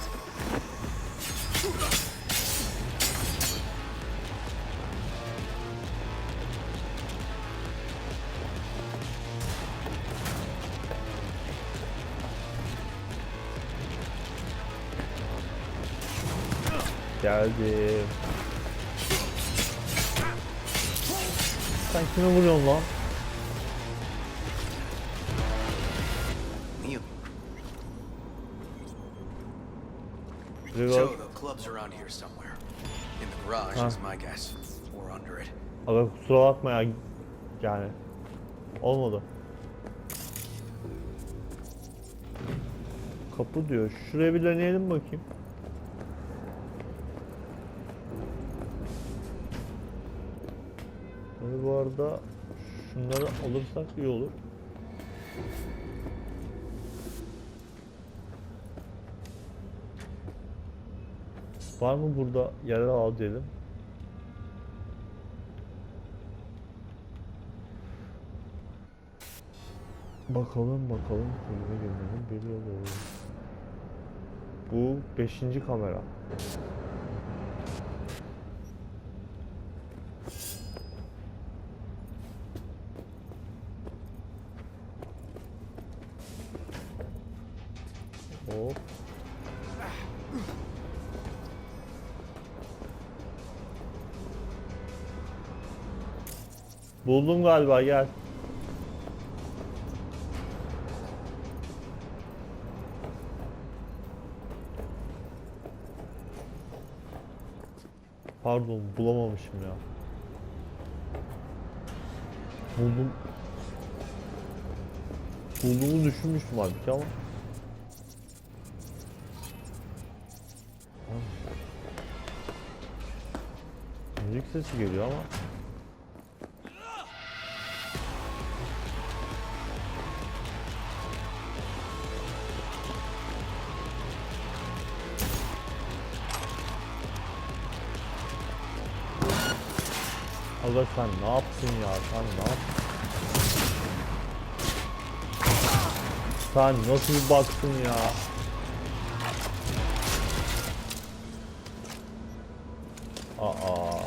Geldim. Sen kime vuruyorsun lan? So the club's around here somewhere. In the garage is my guess. Or under it. Aga kusura bakma ya. Yani. Olmadı. Kapı diyor. Şuraya bir deneyelim bakayım. Bu arada şunları alırsak iyi olur. Var mı burada yerel al diyelim. Bakalım. Kulübe girmenin bir yolu. Bu 5. kamera. Hop. Buldum galiba, gel. Pardon, bulamamışım ya. Bulduğumu düşünmüştüm halbuki ama. Müzik sesi geliyor ama. Allah sen ne yaptın ya? Sen ne yaptın? Sen nasıl bir baktın ya? Aa.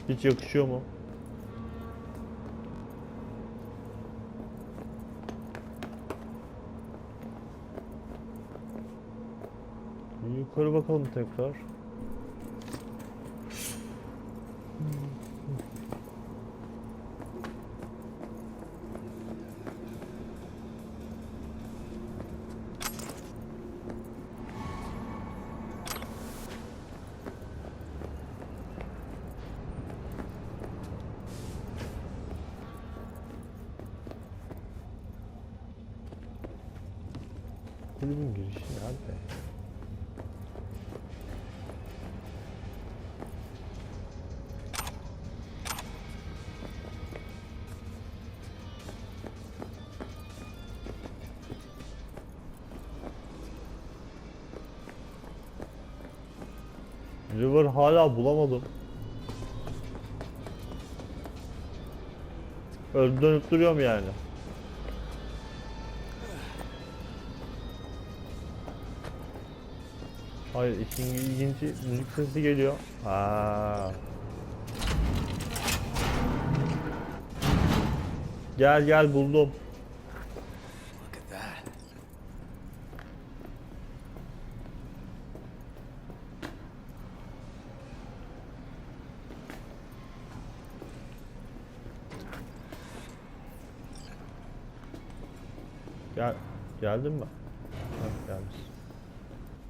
Hiç yakışıyor mu? Yukarı bakalım tekrar. Bölümün girişi nerede? River hala bulamadım. Dönüp duruyorum yani. Hayır, işin ilginci müzik sesi geliyor. Ha. Gel buldum. Look at that. Geldin mi? Heh, gelmiş.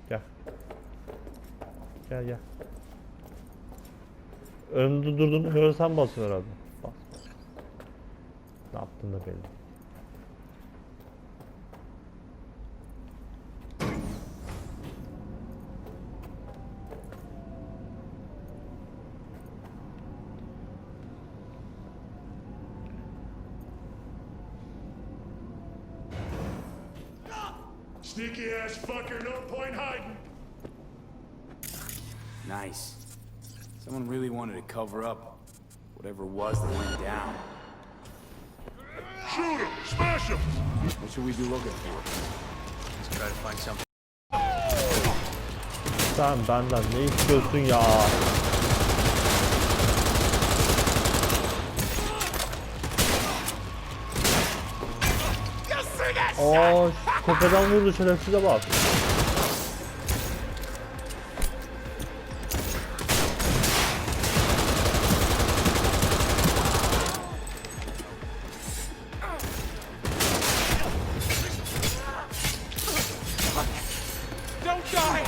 Gel. Önümde durduğunu görürsen basın herhalde. Bas. Ne yaptın da belli. Sneaky ass fucker, no point hiding. Nice. Someone really wanted to cover up whatever it was that went down. Shoot him! Smash him! What should we be looking for? Let's try to find something. Sen benden ne istiyorsun ya? Aa, tepeden vurdu, şerefsize bak. Don't die!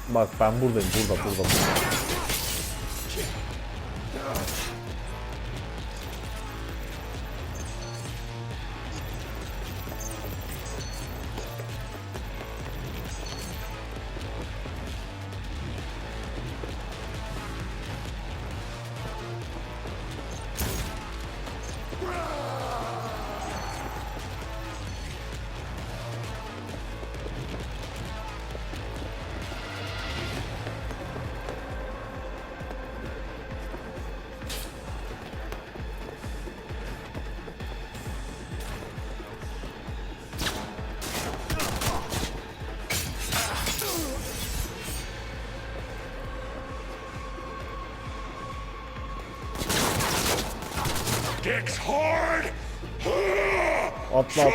Bak ben buradayım, burada. Dicks hard! Atla.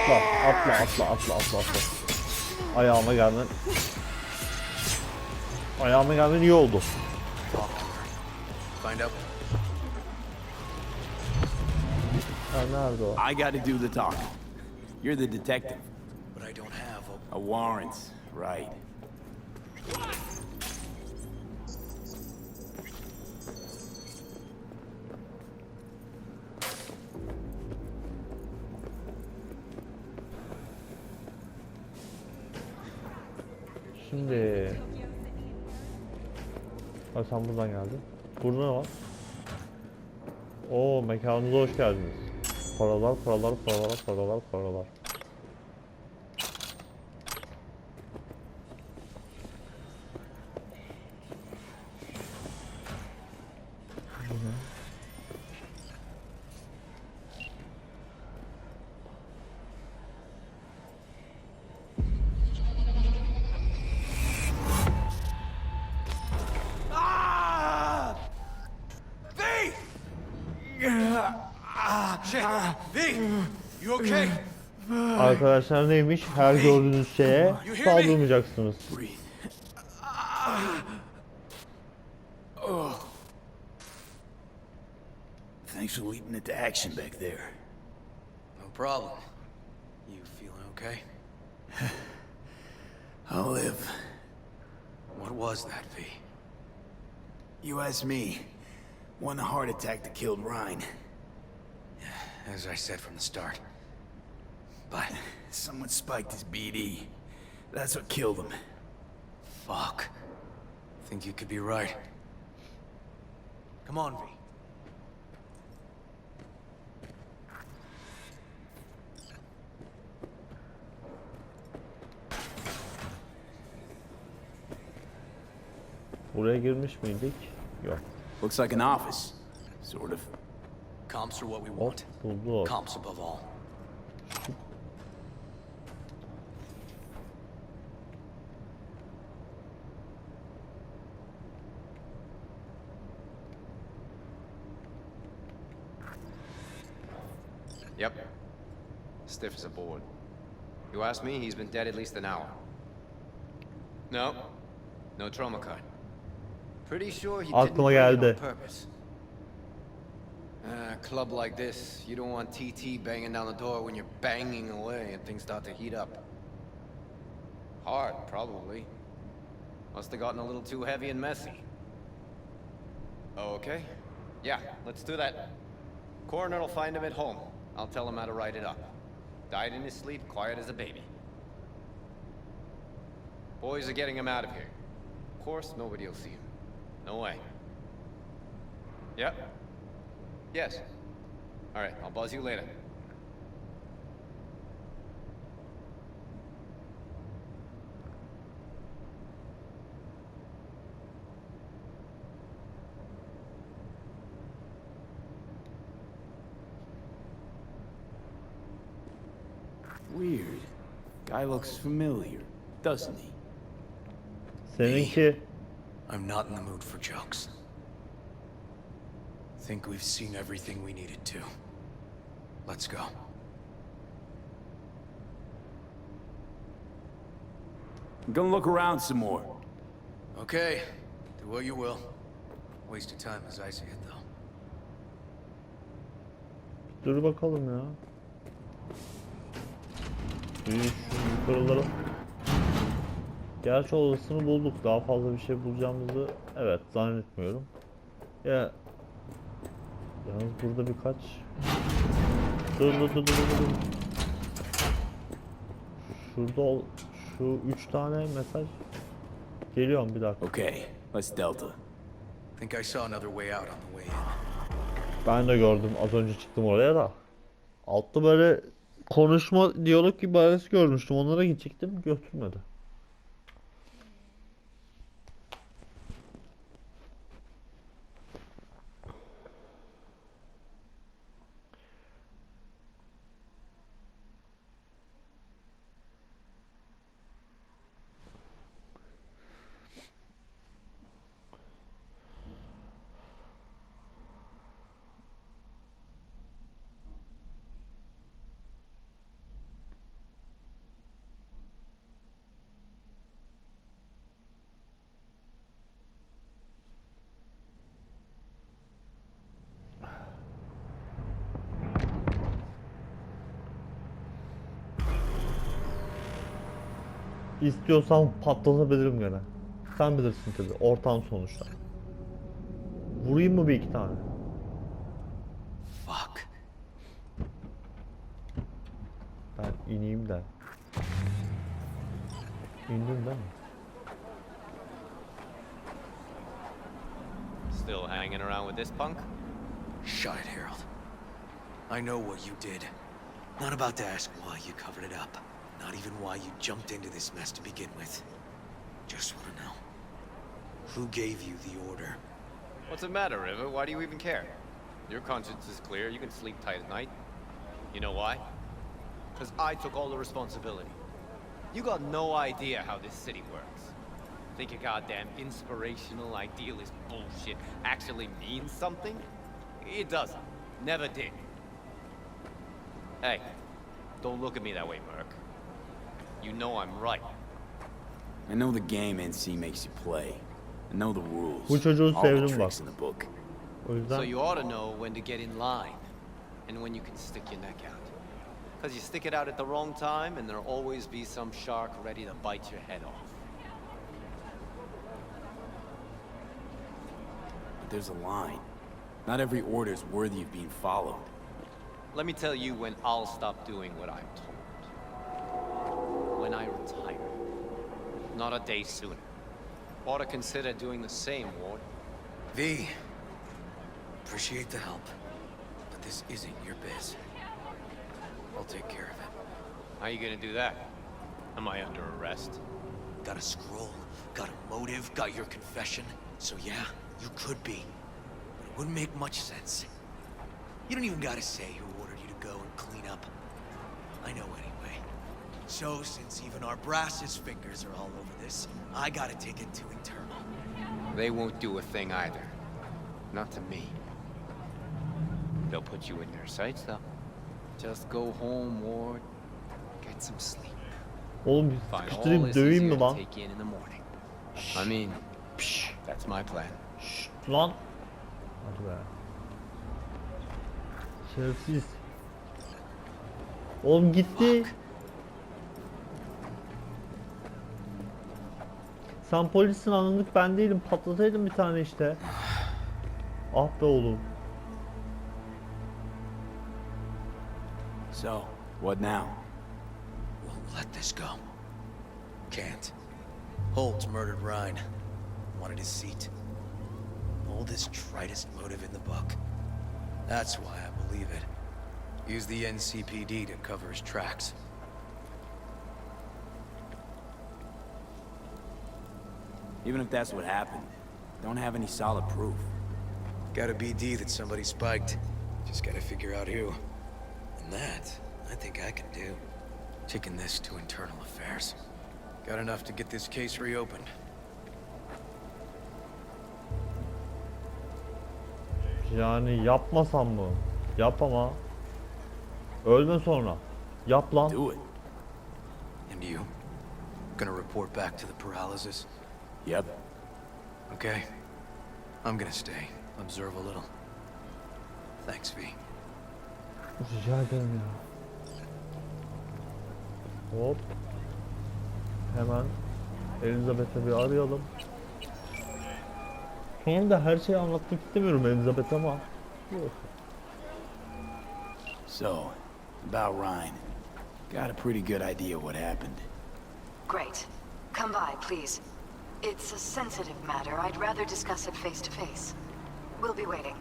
Ayağıma geldin. İyi oldu. Find out. Ha, nerede o? I got to do the talking. You're the detective. But I don't have A warrant, right. Şimdi... Ha, sen buradan geldin. Burada ne var? Oo, mekanınıza hoş geldiniz. Paralar, paralar, paralar, paralar, paralar. You okay? Arkadaşlar neymiş? Her gördüğünüz şeye saldırmayacaksınız. Thanks for leading it to action back there. No problem. You feeling okay? I'll live. What was that, V? You asked me. One heart attack that killed Ryan. As I said from the start. But Someone spiked his BD. That's what killed him. fuck. Think you could be right. Come on, V. Buraya girmiş miydik? Yok. Looks like an office. Sort of. Comps are what we Hop, want. bulduk. Comps above all. Yep. Stiff as a board. You ask me, he's been dead at least an hour. No. No trauma card. Pretty sure he didn't Aklıma bring it on geldi. purpose. A club like this, you don't want TT banging down the door when you're banging away and things start to heat up. Hard, probably. Must have gotten a little too heavy and messy. Okay. Yeah, let's do that. Coroner will find him at home. I'll tell him how to write it up. Died in his sleep, quiet as a baby. Boys are getting him out of here. Of course, nobody will see him. No way. Yep. Yes. All right, I'll buzz you later. Weird. Guy looks familiar, doesn't he? Seninki I'm not in the mood for jokes. Think we've seen everything we needed to. Let's go. I'm gonna look around some more. Okay, do what you will. Waste of time as I see it, though. dur bakalım ya. Şu yukarılara. Gerçi odasını bulduk. Daha fazla bir şey bulacağımızı evet zannetmiyorum. Ya yalnız burada birkaç dur. Şurada şu 3 tane mesaj geliyorum bir dakika. Okay, let's Delta. Think I saw another way out on the way in. Ben de gördüm az önce çıktım oraya da. Altta böyle konuşma diyalog gibi ibaresi görmüştüm. Onlara gidecektim götürmedi. İstiyorsan patlatabilirim gene. Sen bilirsin tabii. Ortam sonuçta. Vurayım mı bir iki tane? Fuck. Ben ineyim de. İndim değil mi? Still hanging around with this punk? Shut it, Harold. I know what you did. Not about to ask why you covered it up. Not even why you jumped into this mess to begin with. Just want to know. Who gave you the order? What's the matter, River? Why do you even care? Your conscience is clear. You can sleep tight at night. You know why? Because I took all the responsibility. You got no idea how this city works. Think your goddamn inspirational, idealist bullshit actually means something? It doesn't. Never did. Hey, don't look at me that way, Merc. You know I'm right. I know the game NC makes you play. I know the rules. Bu çocuğu all the sevdim bak. tricks in the book. O yüzden So you ought to know when to get in line and when you can stick your neck out. Because you stick it out at the wrong time and there'll always be some shark ready to bite your head off. But there's a line. Not every order is worthy of being followed. Let me tell you when I'll stop doing what I'm told. When I retire. Not a day sooner. Ought to consider doing the same, Ward. V, appreciate the help, but this isn't your biz. I'll take care of it. How you gonna do that? Am I under arrest? Got a scroll, got a motive, got your confession. So yeah, you could be, but it wouldn't make much sense. You don't even gotta say who ordered you to go and clean up. I know anyway. So since even our brass's fingers are all over this, I gotta take it to internal. They won't do a thing either. Not to me. They'll put you in their sights, though. Just go home, Ward. Get some sleep. oğlum bir Find all sıkıştırayım this döveyim easier mi to lan? take in the morning. I mean, that's my plan. Lan. Hadi be. Şerefsiz. Oğlum gitti. Sen polissin anladık, ben değilim. Patlataydım bir tane işte. Ah be oğlum. So, what now? Won't let this go. Can't. Holt's murdered Ryan. Wanted his seat. Oldest, tritest motive in the book. That's why I believe it. Use the NCPD to cover his tracks. Even if that's what happened, don't have any solid proof. Got a BD that somebody spiked. Just gotta figure out who. And that, I think I can do. Taking this to internal affairs. Got enough to get this case reopened. Yani yapmasam mı? Yap ama. Ölme sonra. Yap lan. Do it. And you? Gonna report back to the paralysis? Yep. Okay. I'm gonna stay. Observe a little. Thanks, V. Rica ederim ya. Hop. Hemen Elizabeth'e bir arayalım. Sonra da her şeyi anlatmak istemiyorum Elizabeth ama. Yok. So, about Ryan. Got a pretty good idea what happened. Great. Come by, please. It's a sensitive matter. I'd rather discuss it face to face. We'll be waiting.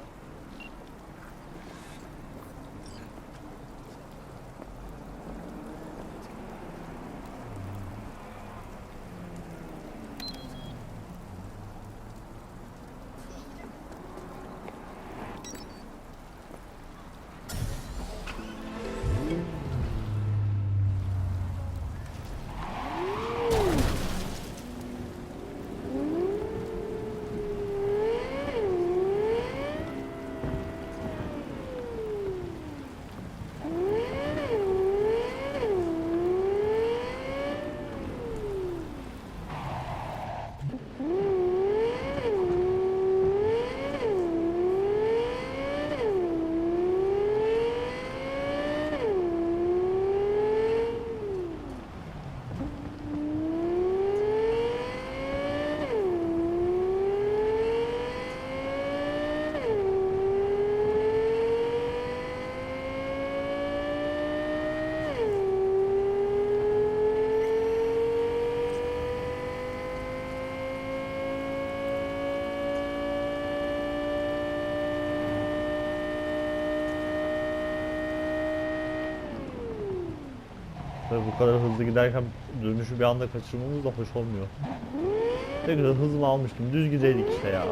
Tabii bu kadar hızlı giderken dönüşü bir anda kaçırmamız da hoş olmuyor. Ne güzel hızımı almıştım. Düz gideydik işte ya.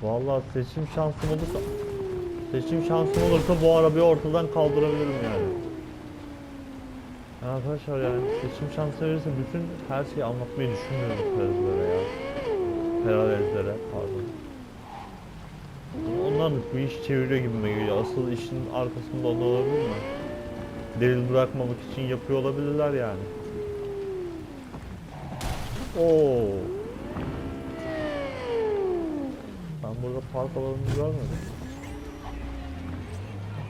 Vallahi seçim şansım olursa bu arabayı ortadan kaldırabilirim yani. Arkadaşlar yani seçim şansı verirse bütün her şeyi anlatmayı düşünmüyorum Perezlere ya. Perezlere pardon. Onlar da bu iş çeviriyor gibime geliyor. Asıl işin arkasında onlar olabilir mi? Delil bırakmamak için yapıyor olabilirler yani. Oo. Ben burada park alanını görmedim.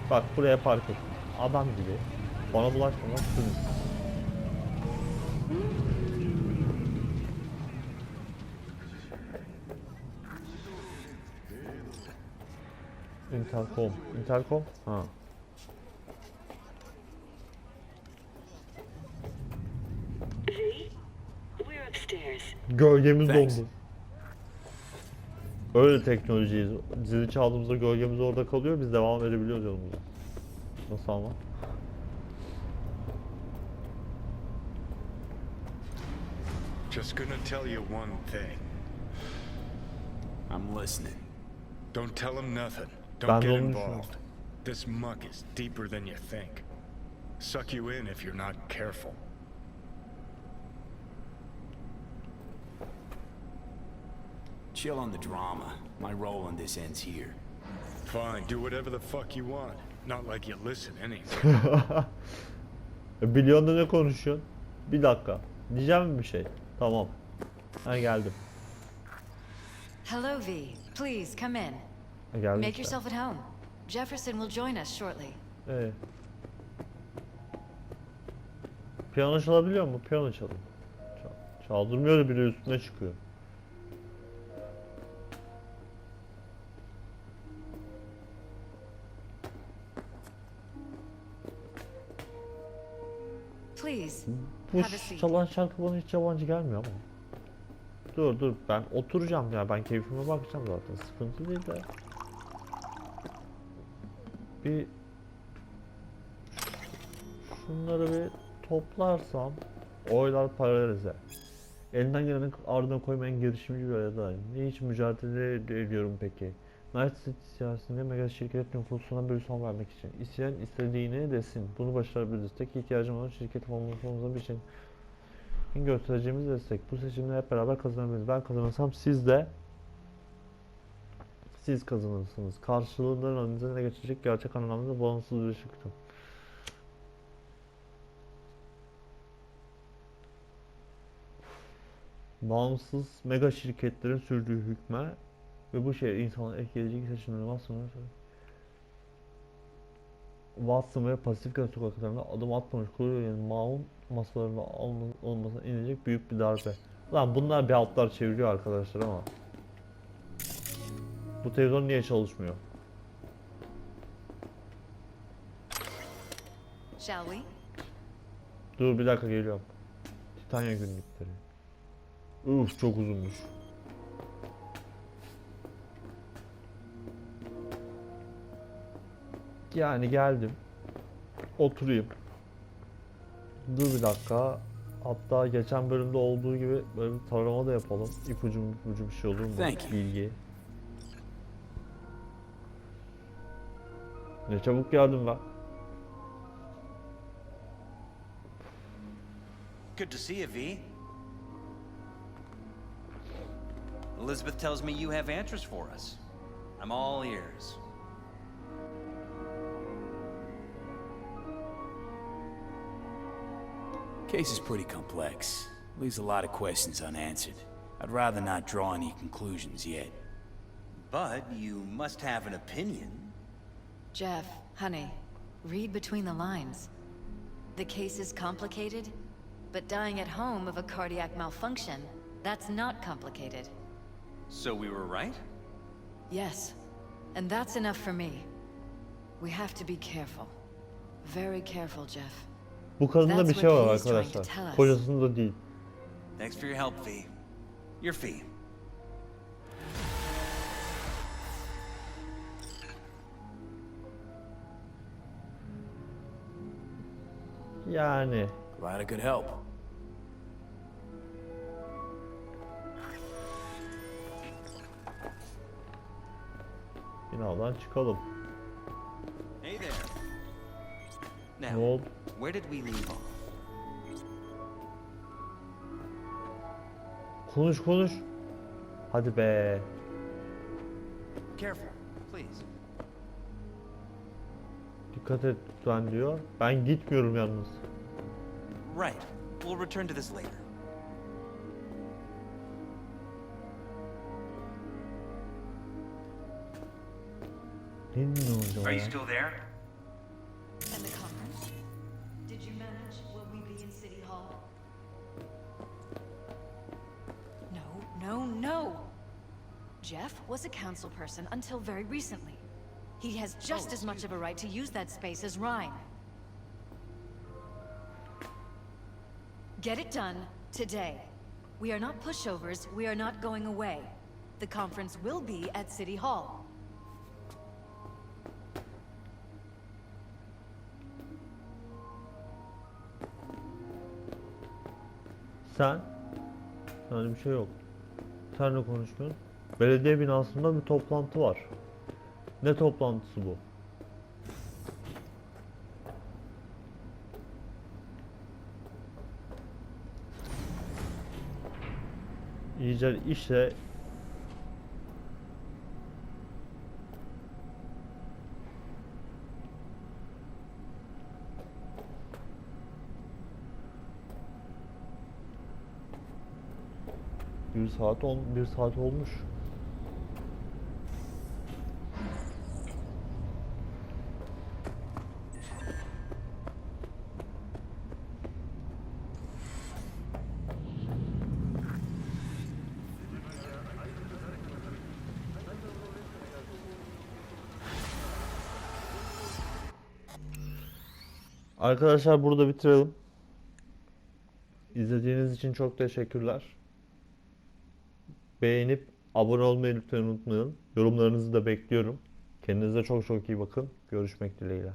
Bak buraya park ettim. Adam gibi. Bana bulaşmamak sürüz. Intercom. Intercom? Ha. Gölgemiz dondu. Öyle teknolojiyiz. Zili çaldığımızda gölgemiz orada kalıyor, biz devam edebiliyoruz yolumuza. Nasıl ama? Just gonna tell you one thing. I'm listening. Don't tell him nothing. Ben Don't de get onu involved. düşünüyorum. This muck is deeper than you think. Suck you in if you're not careful. Chill on the drama. My role in this ends here. Fine, do whatever the fuck you want. Not like you listen anyway. Biliyorsun da ne konuşuyorsun? Bir dakika. Diyeceğim bir şey. Tamam. Ben geldim. Hello, V. Please come in. Geldim Make işte. yourself at home. Jefferson will join us shortly. Piyano çalabiliyor mu? Piyano çalın. Çaldırmıyor da biri üstüne çıkıyor. Please. Bu Have a seat. çalan şarkı bana hiç yabancı gelmiyor ama. Dur ben oturacağım ya, ben keyfime bakacağım zaten, sıkıntı değil de. Bir şunları bir toplarsam oylar paralelize. Elinden gelenin ardına koymayan girişimci bir adayım. Ne için mücadele ediyorum peki? Night City siyasetinde mega şirket nüfusuna bir son vermek için. İsteyen istediğini desin. Bunu başarabiliriz. Tek ihtiyacım olan şirket fonumuza bir şey göstereceğimiz destek. Bu seçimde hep beraber kazanabiliriz. Ben kazanırsam siz kazanırsınız. Karşılığında önünüze ne geçecek gerçek anlamda bağımsız bir şirketim. Bağımsız mega şirketlerin sürdüğü hükme ve bu şey insanın etkileyecek seçimleri Watson ve Pasifika sokaklarında adım atmamış kuryenin maun masalarında olmasına inecek büyük bir darbe. Lan bunlar bir altlar çeviriyor arkadaşlar ama. Bu televizyon niye çalışmıyor? Shall we? Dur bir dakika geliyorum. Titanya günlükleri. Uf çok uzunmuş. Yani geldim. Oturayım. Dur bir dakika. Hatta geçen bölümde olduğu gibi böyle bir tarama da yapalım. İpucu bir şey olur mu? Bilgi. Ne çabuk geldim ben. Good to see you, V. Elizabeth tells me you have answers for us. I'm all ears. Case is pretty complex. Leaves a lot of questions unanswered. I'd rather not draw any conclusions yet. But you must have an opinion. Jeff, honey, read between the lines. The case is complicated, but dying at home of a cardiac malfunction, that's not complicated. So we were right? Yes, and that's enough for me. We have to be careful. Very careful, Jeff. Bu kadında bir şey var arkadaşlar. Kocasında değil. Thanks for your help, V. Your fee. Yani. Glad I could help. Binadan çıkalım. Hey there. Ne Now, oldu? where did we leave off? Konuş konuş. Hadi be. Careful, please. Dikkat et lütfen diyor. Ben gitmiyorum yalnız. Right. We'll return to this later. Ne oldu Are ya? you still there? And the conference? Did you manage? Will we be in City Hall? No. Jeff was a council person until very recently. He has just as much of a right to use that space as Ryan. Get it done today. We are not pushovers, we are not going away. The conference will be at City Hall. Sen? Öyle bir şey yok. Sen ne konuşuyorsun? Belediye binasında bir toplantı var. Ne toplantısı bu? İyice işe bir saat olmuş. Arkadaşlar burada bitirelim. İzlediğiniz için çok teşekkürler. Beğenip abone olmayı lütfen unutmayın. Yorumlarınızı da bekliyorum. Kendinize çok çok iyi bakın. Görüşmek dileğiyle.